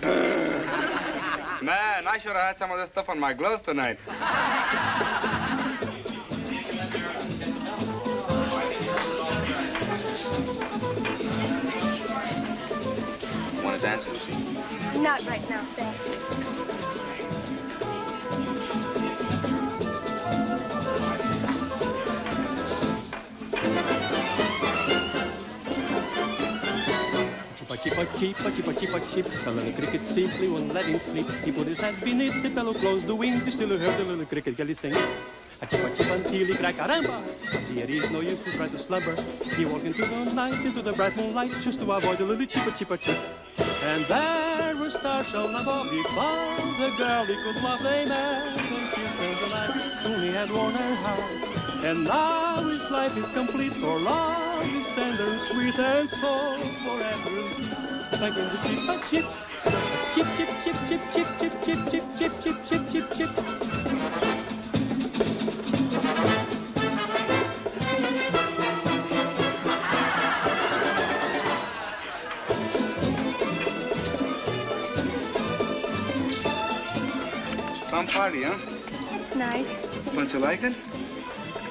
Man, I should have had some of this stuff on my gloves tonight. Want to dance, Lucy? Not right now, thanks. Chip. The little cricket safely won't let him sleep. He put his head beneath the pillow, closed the wings. You still heard the little cricket gully sing. A chip until he cried, caramba! See, it is no use to try to slumber. He walked into the night, into the bright moonlight, just to avoid the little chip. And there were stars shone above. He found the girl he could love. They met and kissed in the night. Only had worn her heart. And now his life is complete, for love is tender, sweet, and so forever. Like in the chip. Some party, huh? It's nice. Don't you like it?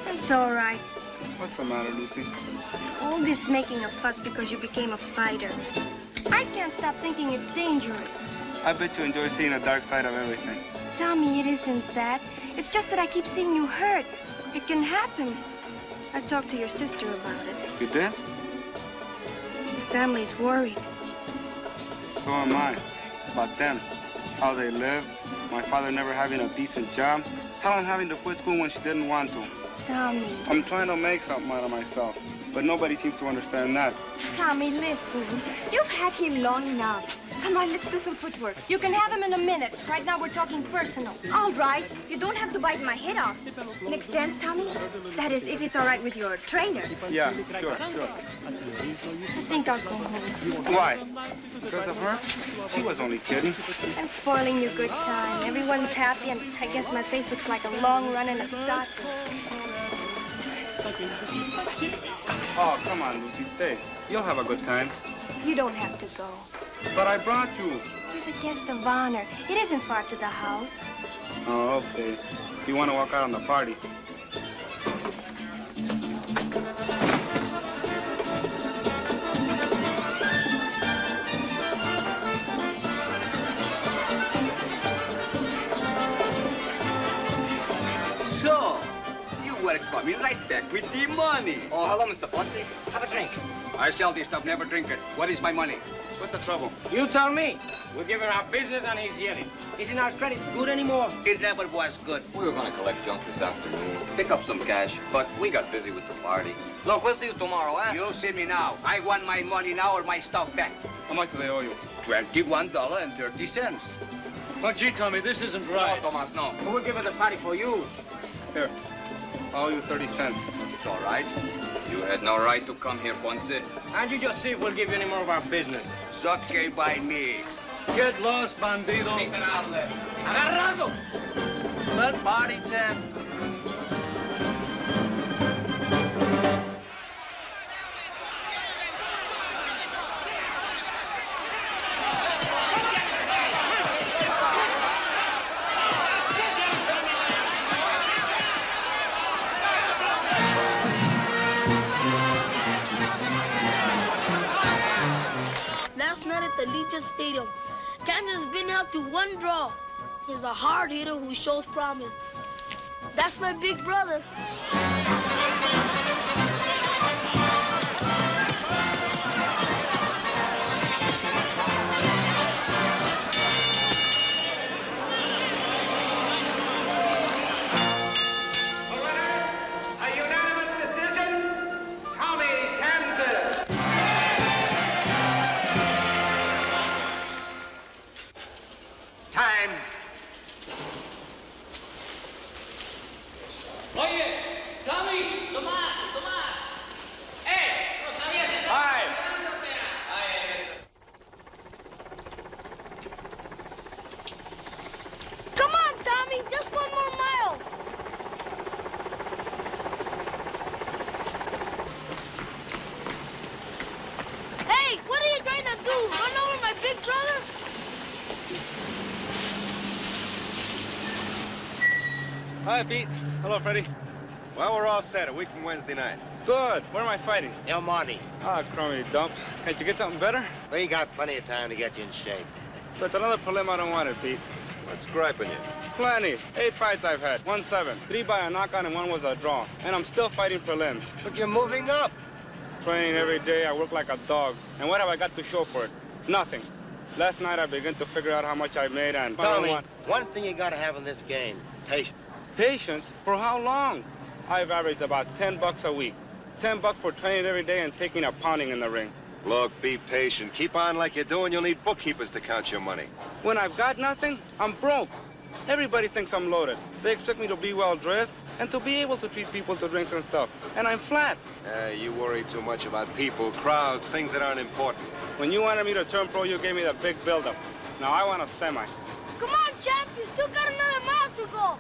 It's all right. What's the matter, Lucy? All this making a fuss because you became a fighter. I can't stop thinking it's dangerous. I bet you enjoy seeing the dark side of everything. Tommy, it isn't that. It's just that I keep seeing you hurt. It can happen. I talked to your sister about it. You did? Your family's worried. So am I. About them. How they live. My father never having a decent job. Helen having to quit school when she didn't want to. Tommy. I'm trying to make something out of myself. But nobody seems to understand that. Tommy, listen. You've had him long enough. Come on, let's do some footwork. You can have him in a minute. Right now, we're talking personal. All right. You don't have to bite my head off. Next dance, Tommy? That is, if it's all right with your trainer. Yeah, sure. I think I'll go home. Why? Because of her? She was only kidding. I'm spoiling your good time. Everyone's happy, and I guess my face looks like a long run in a stocking. Oh, come on, Lucy, stay. You'll have a good time. You don't have to go. But I brought you. You're the guest of honor. It isn't far to the house. Oh, okay. You want to walk out on the party? So, you were coming right back with the money. Oh, hello, Mr. Fonzie. Have a drink. I sell this stuff, never drink it. What is my money? What's the trouble? You tell me. We're giving our business and he's yelling. Isn't our credit good anymore? It never was good. We were going to collect junk this afternoon, pick up some cash, but we got busy with the party. Look, we'll see you tomorrow, huh? You see me now. I want my money now or my stuff back. How much do they owe you? $21.30. But gee, Tommy, this isn't right. No, Tomas, no. We're giving the party for you. Here. I owe you 30 cents. It's all right. You had no right to come here, Ponce. And you just see if we'll give you any more of our business. Sucky by me. Get lost, bandidos. Miserable. Agarrado! Well, party time. Last night at the Legion Stadium, Kansas has been held to one draw. He's a hard hitter who shows promise. That's my big brother. A unanimous decision, Tommy Kansas. Time. Oye, Tommy, Tomás. ¡Eh! ¡No sabías que Aye. Come on, Tommy, just one more mile. Hey, what are you trying to do? Run over my big brother? Hi, Pete. Hello, Freddie. Well, we're all set. A week from Wednesday night. Good. Where am I fighting? El Monte. Ah, crummy dump. Can't you get something better? We got plenty of time to get you in shape. But another prelim, I don't want it, Pete. What's griping you? Plenty. 8 fights I've had. 1-7. 3 by a knockout and 1 was a draw. And I'm still fighting prelims. But you're moving up. Train every day. I work like a dog. And what have I got to show for it? Nothing. Last night I began to figure out how much I made and... Tommy, one thing you got to have in this game, patience. Patience? For how long? I've averaged about $10 a week. $10 for training every day and taking a pounding in the ring. Look, be patient. Keep on like you're doing. You'll need bookkeepers to count your money. When I've got nothing, I'm broke. Everybody thinks I'm loaded. They expect me to be well-dressed and to be able to treat people to drinks and stuff. And I'm flat. You worry too much about people, crowds, things that aren't important. When you wanted me to turn pro, you gave me the big build-up. Now I want a semi. Come on, champ, you still got another mile to go.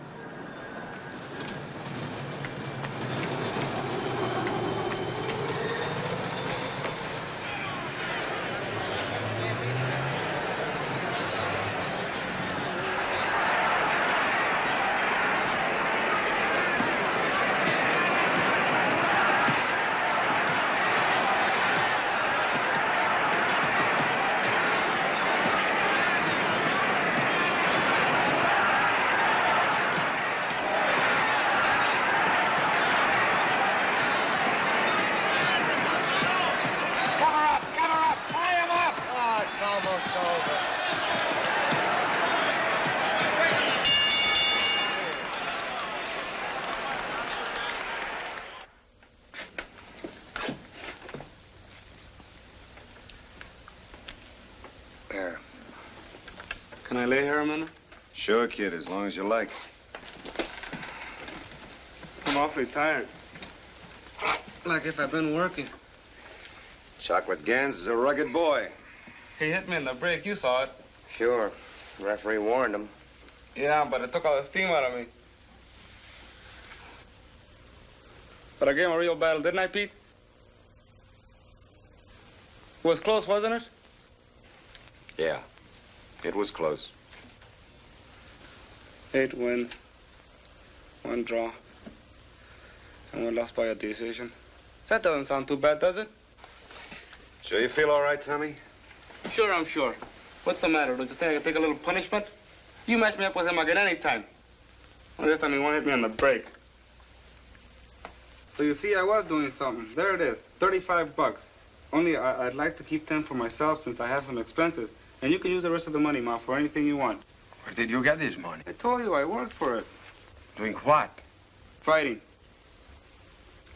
care. Can I lay here a minute? Sure, kid, as long as you like. I'm awfully tired. Like if I've been working. Chocolate Gans is a rugged boy. He hit me in the break. You saw it. Sure. The referee warned him. Yeah, but it took all the steam out of me. But I gave him a real battle, didn't I, Pete? It was close, wasn't it? Yeah, it was close. 8 wins, 1 draw, and 1 lost by a decision. That doesn't sound too bad, does it? Sure you feel all right, Tommy? Sure, I'm sure. What's the matter? Don't you think I could take a little punishment? You match me up with him again any time. Well, this time he won't hit me on the break. So you see, I was doing something. There it is, 35 bucks. Only I'd like to keep 10 for myself since I have some expenses. And you can use the rest of the money, Ma, for anything you want. Where did you get this money? I told you I worked for it. Doing what? Fighting.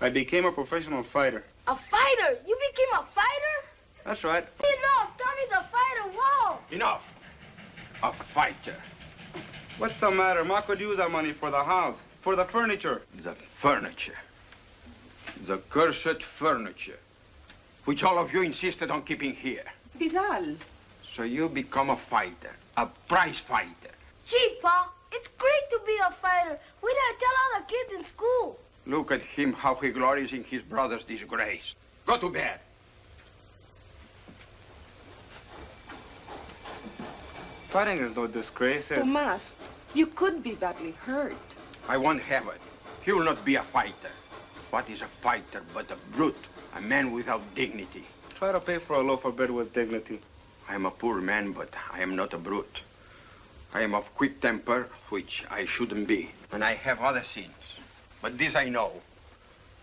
I became a professional fighter. A fighter? You became a fighter? That's right. Enough! Tommy's a fighter. Whoa! Enough. A fighter. What's the matter? Ma could use that money for the house, for the furniture. The furniture. The cursed furniture, which all of you insisted on keeping here. Vidal. So you become a fighter, a prize fighter. Gee, Pa, it's great to be a fighter. We didn't tell all the kids in school. Look at him, how he glories in his brother's disgrace. Go to bed. Fighting is no disgrace. Tomas, you could be badly hurt. I won't have it. He will not be a fighter. What is a fighter but a brute, a man without dignity? Try to pay for a loaf of bread with dignity. I am a poor man, but I am not a brute. I am of quick temper, which I shouldn't be. And I have other sins. But this I know.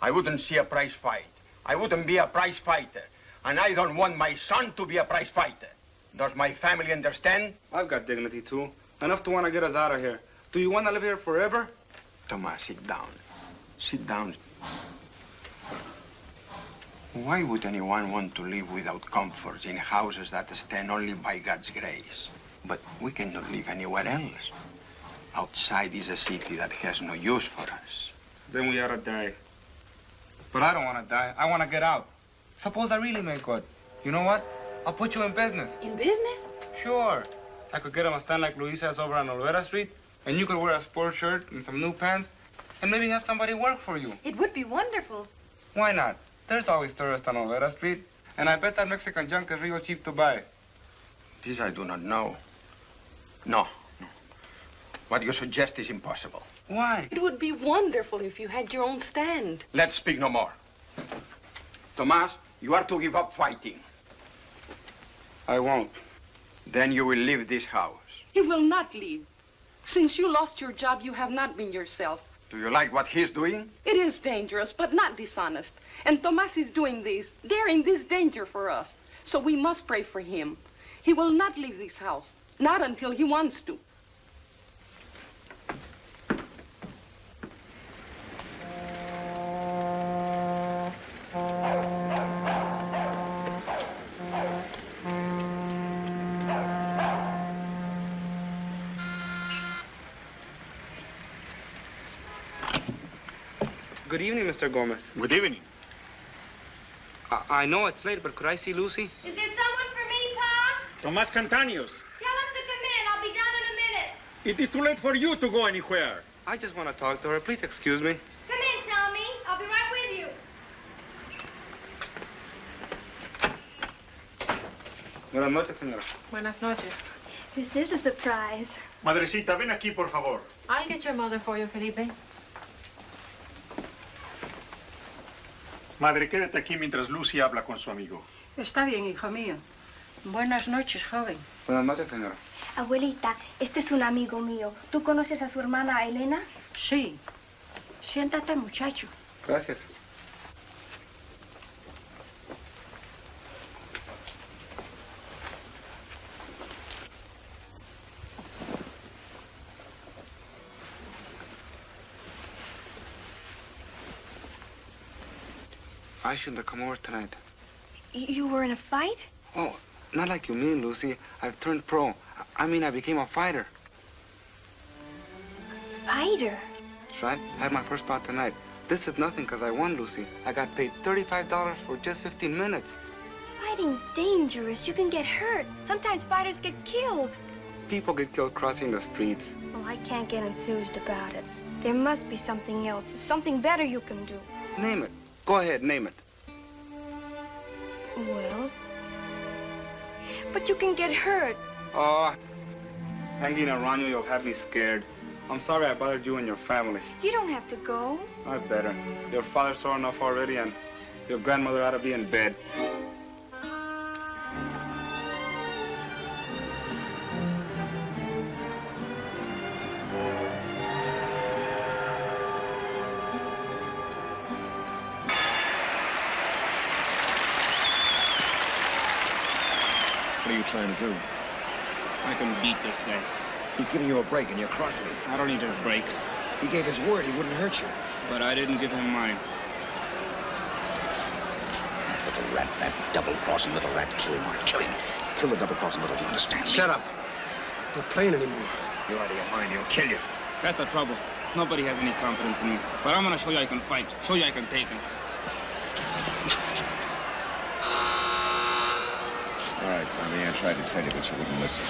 I wouldn't see a prize fight. I wouldn't be a prize fighter. And I don't want my son to be a prize fighter. Does my family understand? I've got dignity, too. Enough to want to get us out of here. Do you want to live here forever? Thomas, sit down. Sit down. Why would anyone want to live without comforts in houses that stand only by God's grace? But we cannot live anywhere else. Outside is a city that has no use for us. Then we ought to die. But I don't want to die. I want to get out. Suppose I really make good. You know what? I'll put you in business. In business? Sure. I could get him a stand like Luis has over on Olvera Street, and you could wear a sports shirt and some new pants, and maybe have somebody work for you. It would be wonderful. Why not? There's always tourists on Olvera Street, and I bet that Mexican junk is real cheap to buy. This I do not know. No. What you suggest is impossible. Why? It would be wonderful if you had your own stand. Let's speak no more. Tomas, you are to give up fighting. I won't. Then you will leave this house. He will not leave. Since you lost your job, you have not been yourself. Do you like what he's doing? It is dangerous, but not dishonest. And Tomas is doing this, daring this danger for us. So we must pray for him. He will not leave this house. Not until he wants to. Good evening, Mr. Gomez. Good evening. I know it's late, but could I see Lucy? Is there someone for me, Pa? Tomas Cantaños. Tell him to come in. I'll be down in a minute. It is too late for you to go anywhere. I just want to talk to her. Please excuse me. Come in, Tommy. I'll be right with you. Buenas noches, señora. Buenas noches. This is a surprise. Madrecita, ven aquí, por favor. I'll get your mother for you, Felipe. Madre, quédate aquí mientras Lucy habla con su amigo. Está bien, hijo mío. Buenas noches, joven. Buenas noches, señora. Abuelita, este es un amigo mío. ¿Tú conoces a su hermana Elena? Sí. Siéntate, muchacho. Gracias. I shouldn't have come over tonight. You were in a fight? Oh, Not like you mean, Lucy. I've turned pro. I mean, I became a fighter. Fighter? That's right. I had my first bout tonight. This is nothing because I won, Lucy. I got paid $35 for just 15 minutes. Fighting's dangerous. You can get hurt. Sometimes fighters get killed. People get killed crossing the streets. Well, I can't get enthused about it. There must be something else, something better you can do. Name it. Go ahead, name it. Well, but you can get hurt. Oh, hanging around you, you'll have me scared. I'm sorry I bothered you and your family. You don't have to go. I better. Your father's sore enough already, and your grandmother ought to be in bed. What are you trying to do? I can beat this guy. He's giving you a break and you're crossing him. I don't need a break. He gave his word he wouldn't hurt you. But I didn't give him mine. Little rat, that double-crossing little rat. Kill him, Mark. Kill him. Kill the double-crossing little, do you understand me? Shut up. Not playing anymore. You're out of your mind. He'll kill you. That's the trouble. Nobody has any confidence in me. But I'm gonna show you I can fight. Show you I can take him. All right, Tommy, I tried to tell you, but you wouldn't listen.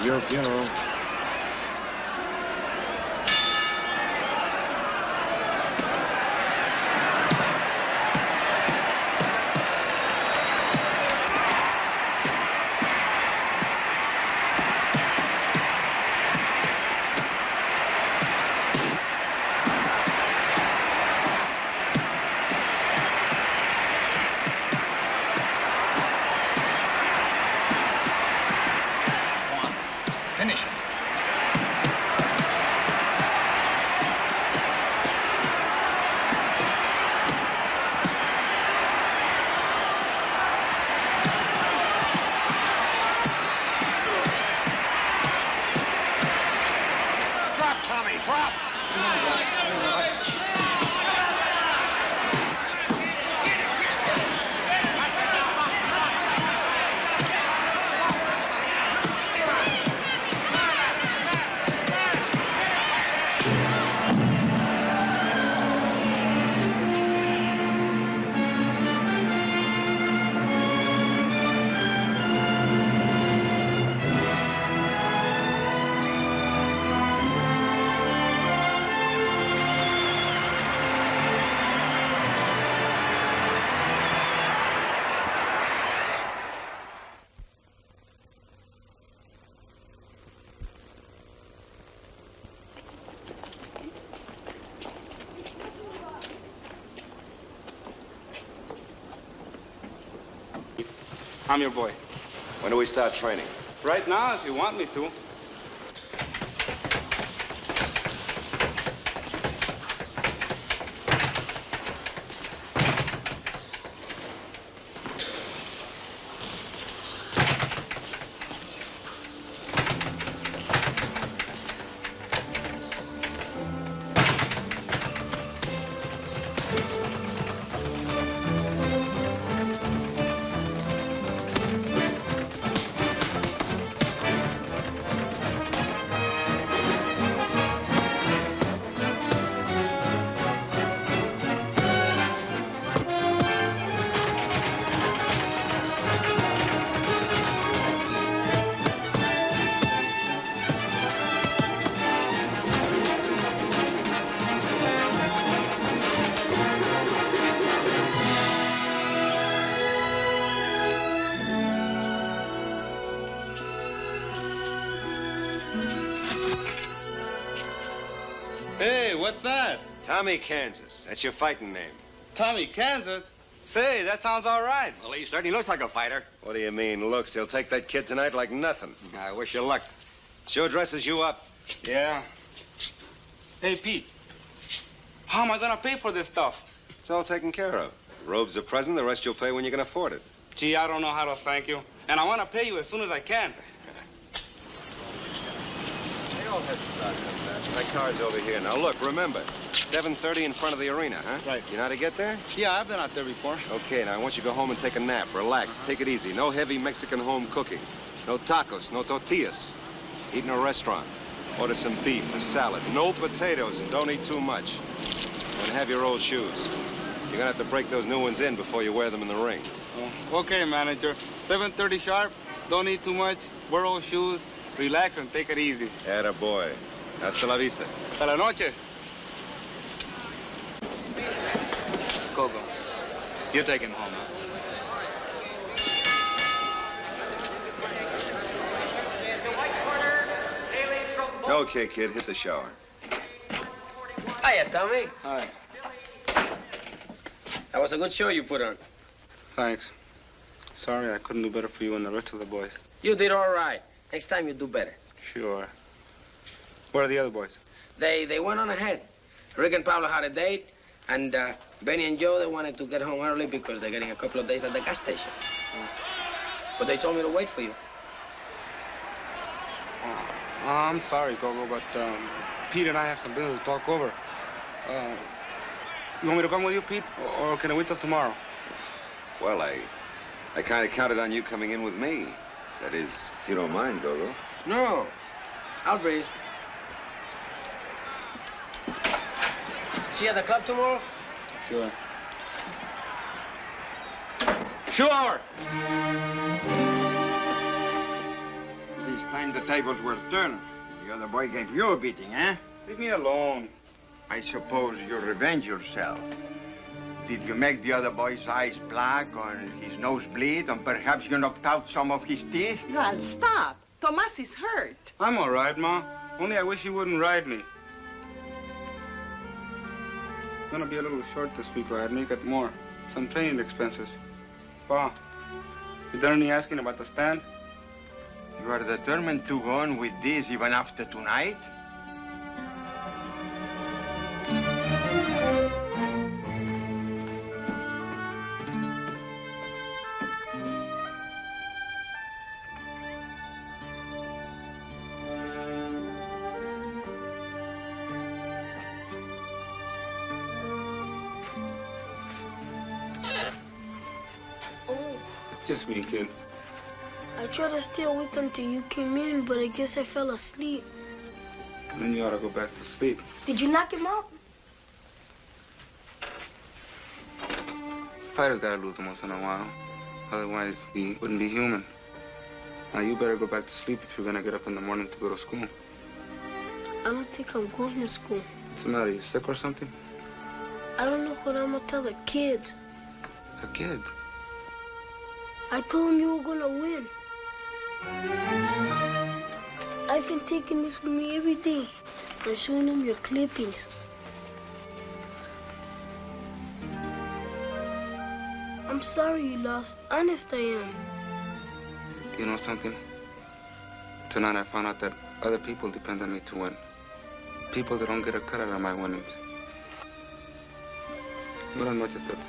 Your funeral. Finish him. Drop, Tommy, drop! I'm your boy. When do we start training? Right now, if you want me to. Hey, what's that? Tommy, Kansas. That's your fighting name. Tommy, Kansas? Say, that sounds all right. Well, he certainly looks like a fighter. What do you mean, looks? He'll take that kid tonight like nothing. I wish you luck. Sure dresses you up. Yeah. Hey, Pete. How am I gonna pay for this stuff? It's all taken care of. Robe's a present, the rest you'll pay when you can afford it. Gee, I don't know how to thank you. And I want to pay you as soon as I can. Hey, I'll have to start sometime. My car's over here. Now, look, remember, 7:30 in front of the arena, huh? Right. You know how to get there? Yeah, I've been out there before. Okay, now I want you to go home and take a nap. Relax. Take it easy. No heavy Mexican home cooking. No tacos, no tortillas. Eat in a restaurant. Order some beef, a salad. No potatoes, and don't eat too much. And have your old shoes. You're gonna have to break those new ones in before you wear them in the ring. Oh, okay, manager. 7:30 sharp. Don't eat too much. Wear old shoes. Relax and take it easy. Atta boy. Hasta la vista. Hasta la noche. Coco, you take him home, huh? Okay, kid, hit the shower. Hiya, Tommy. Hi. That was a good show you put on. Thanks. Sorry I couldn't do better for you and the rest of the boys. You did all right. Next time you do better. Sure. Where are the other boys? They went on ahead. Rick and Pablo had a date, and Benny and Joe, they wanted to get home early because they're getting a couple of days at the gas station. But they told me to wait for you. I'm sorry, Coco, but Pete and I have some business to talk over. You want me to come with you, Pete, or can I wait till tomorrow? Well, I kind of counted on you coming in with me. That is, if you don't mind, Gogo. No, I'll breeze. See you at the club tomorrow? Sure. Sure! This time the tables were turned. The other boy gave you a beating, eh? Leave me alone. I suppose you revenge yourself. Did you make the other boy's eyes black or his nose bleed, and perhaps you knocked out some of his teeth? Well, stop. Tomas is hurt. I'm all right, Ma. Only I wish he wouldn't ride me. It's gonna be a little short this week, or I'd make it more. Some training expenses. Pa, you done any asking about the stand? You are determined to go on with this even after tonight? Just me, kid. I tried to stay awake until you came in, but I guess I fell asleep. Then you ought to go back to sleep. Did you knock him out? Fighters gotta lose them once in a while. Otherwise, he wouldn't be human. Now, you better go back to sleep if you're gonna get up in the morning to go to school. I don't think I'm going to school. What's the matter? You sick or something? I don't know what I'm gonna tell the kids. The kids? I told them you were gonna win. I've been taking this with me every day and showing them your clippings. I'm sorry you lost. Honest, I am. You know something? Tonight I found out that other people depend on me to win. People that don't get a cut out of my winnings. Buenas noches, Pepe.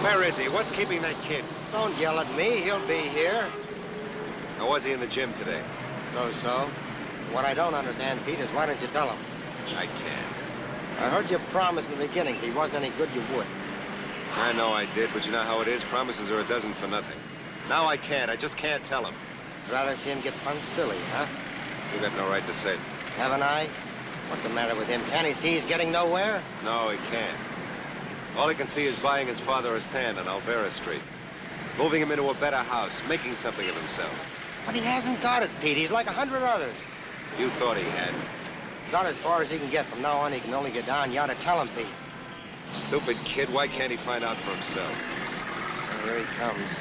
Where is he? What's keeping that kid? Don't yell at me. He'll be here. How was he in the gym today? So. What I don't understand, Pete, is why didn't you tell him? I can't. I heard you promise in the beginning if he wasn't any good, you would. I know I did, but you know how it is. Promises are a dozen for nothing. Now I can't. I just can't tell him. Rather see him get punched silly, huh? You got no right to say it. Haven't I? What's the matter with him? Can't he see he's getting nowhere? No, he can't. All he can see is buying his father a stand on Alvera Street. moving him into a better house, making something of himself. But he hasn't got it, Pete. He's like 100 others. You thought he had. Got as far as he can get. From now on, he can only get down. You ought to tell him, Pete. Stupid kid, why can't he find out for himself? Here he comes.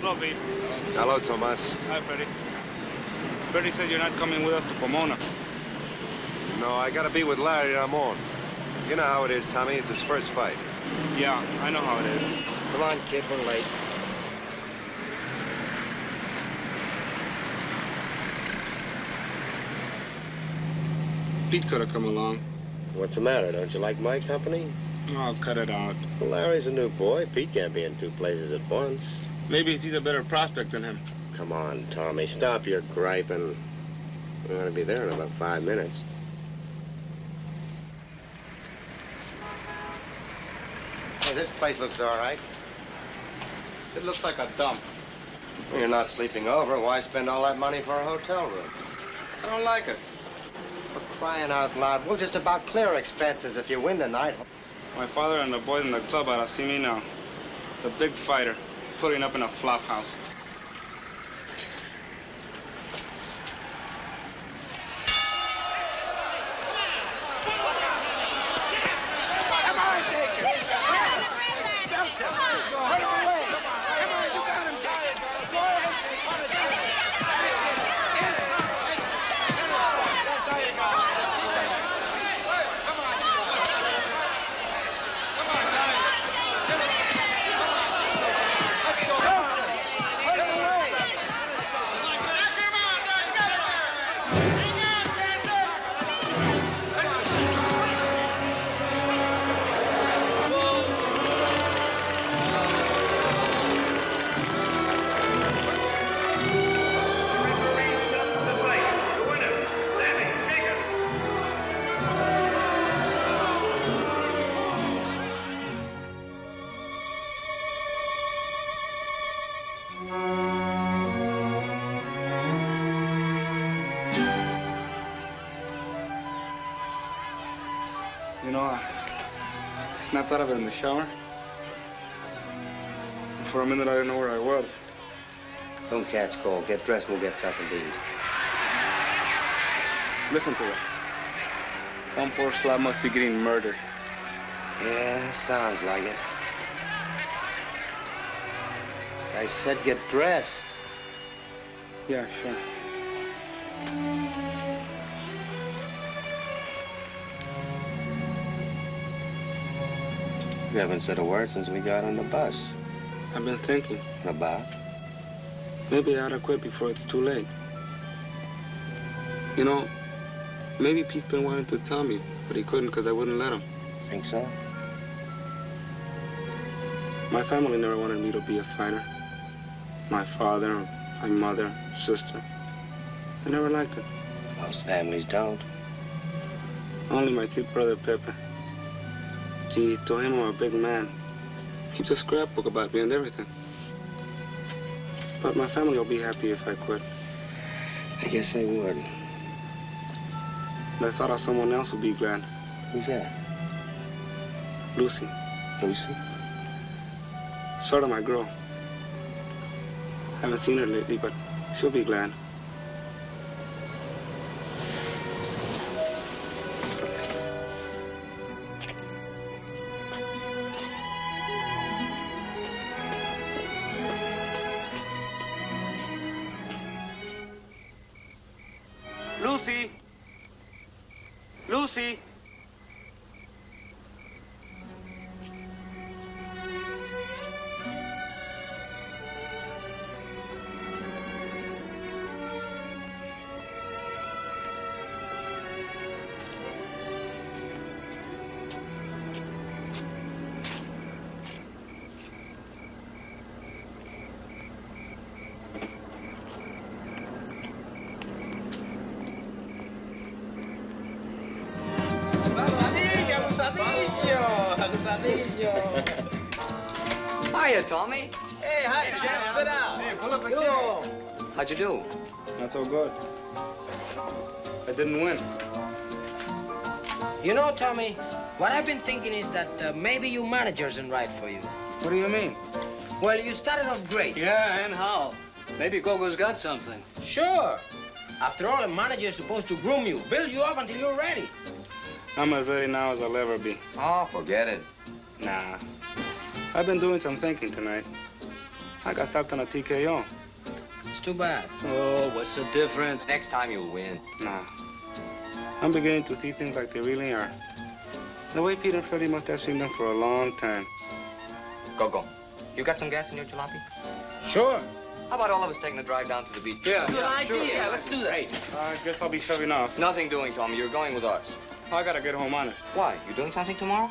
Hello, Pete. Hello, Tomas. Hi, Freddie. Freddie said you're not coming with us to Pomona. No, I gotta be with Larry Ramon. You know how it is, Tommy. It's his first fight. Yeah, I know how it is. Come on, kid, we're late. Pete could have come along. What's the matter? Don't you like my company? Oh, cut it out. Well, Larry's a new boy. Pete can't be in two places at once. Maybe he's a better prospect than him. Come on, Tommy. Stop your griping. We're going to be there in about 5 minutes. Hey, this place looks all right. It looks like a dump. Well, you're not sleeping over. Why spend all that money for a hotel room? I don't like it. For crying out loud, we'll just about clear expenses if you win tonight. My father and the boys in the club ought to see me now. The big fighter, putting up in a flop house. You know, I snapped out of it in the shower. For a minute, I didn't know where I was. Don't catch cold. Get dressed and we'll get something to eat. Listen to it. Some poor slob must be getting murdered. Yeah, sounds like it. I said get dressed. Yeah, sure. You haven't said a word since we got on the bus. I've been thinking. About? Maybe I ought to quit before it's too late. You know, maybe Pete's been wanting to tell me, but he couldn't because I wouldn't let him. Think so? My family never wanted me to be a fighter. My father, my mother, sister. They never liked it. Most families don't. Only my kid brother, Pepe. Gee, to him, I'm a big man. Keeps a scrapbook about me and everything. But my family will be happy if I quit. I guess they would. I thought of someone else would be glad. Who's that? Lucy. Lucy? Sort of my girl. Haven't seen her lately, but she'll be glad. Lucy! Lucy! Hiya, Tommy. Hey, hi, champ. Sit down. Hey, pull up a chair. How'd you do? Not so good. I didn't win. You know, Tommy, What I've been thinking is that maybe you managers isn't right for you. What do you mean? Well, you started off great. Yeah, and how? Maybe Gogo's got something. Sure. After all, a manager is supposed to groom you, build you up until you're ready. I'm as ready now as I'll ever be. Oh, forget it. Nah. I've been doing some thinking tonight. I got stopped on a TKO. It's too bad. Oh, what's the difference? Next time you'll win. Nah. I'm beginning to see things like they really are. The way Pete and Freddie must have seen them for a long time. Gogo, you got some gas in your jalopy? Sure. How about all of us taking a drive down to the beach? Yeah, Good idea. sure. Yeah, let's do that. Great. I guess I'll be shoving off. Nothing doing, Tommy. You're going with us. I gotta get home honest. Why? You doing something tomorrow?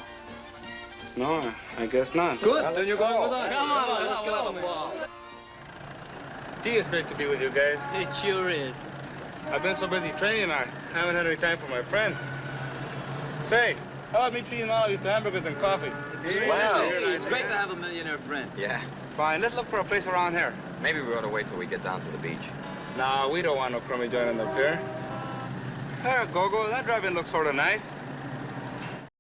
No, I guess not. Good. Well, Then you're going with us. Come on, let's go. Gee, it's great to be with you guys. It sure is. I've been so busy training, I haven't had any time for my friends. Say, how about me treating all of you to hamburgers and coffee? Well, It's great to have a millionaire friend. Yeah. Fine, let's look for a place around here. Maybe we ought to wait till we get down to the beach. No, we don't want no crummy joint up here. Hey, Gogo, that drive-in looks sort of nice.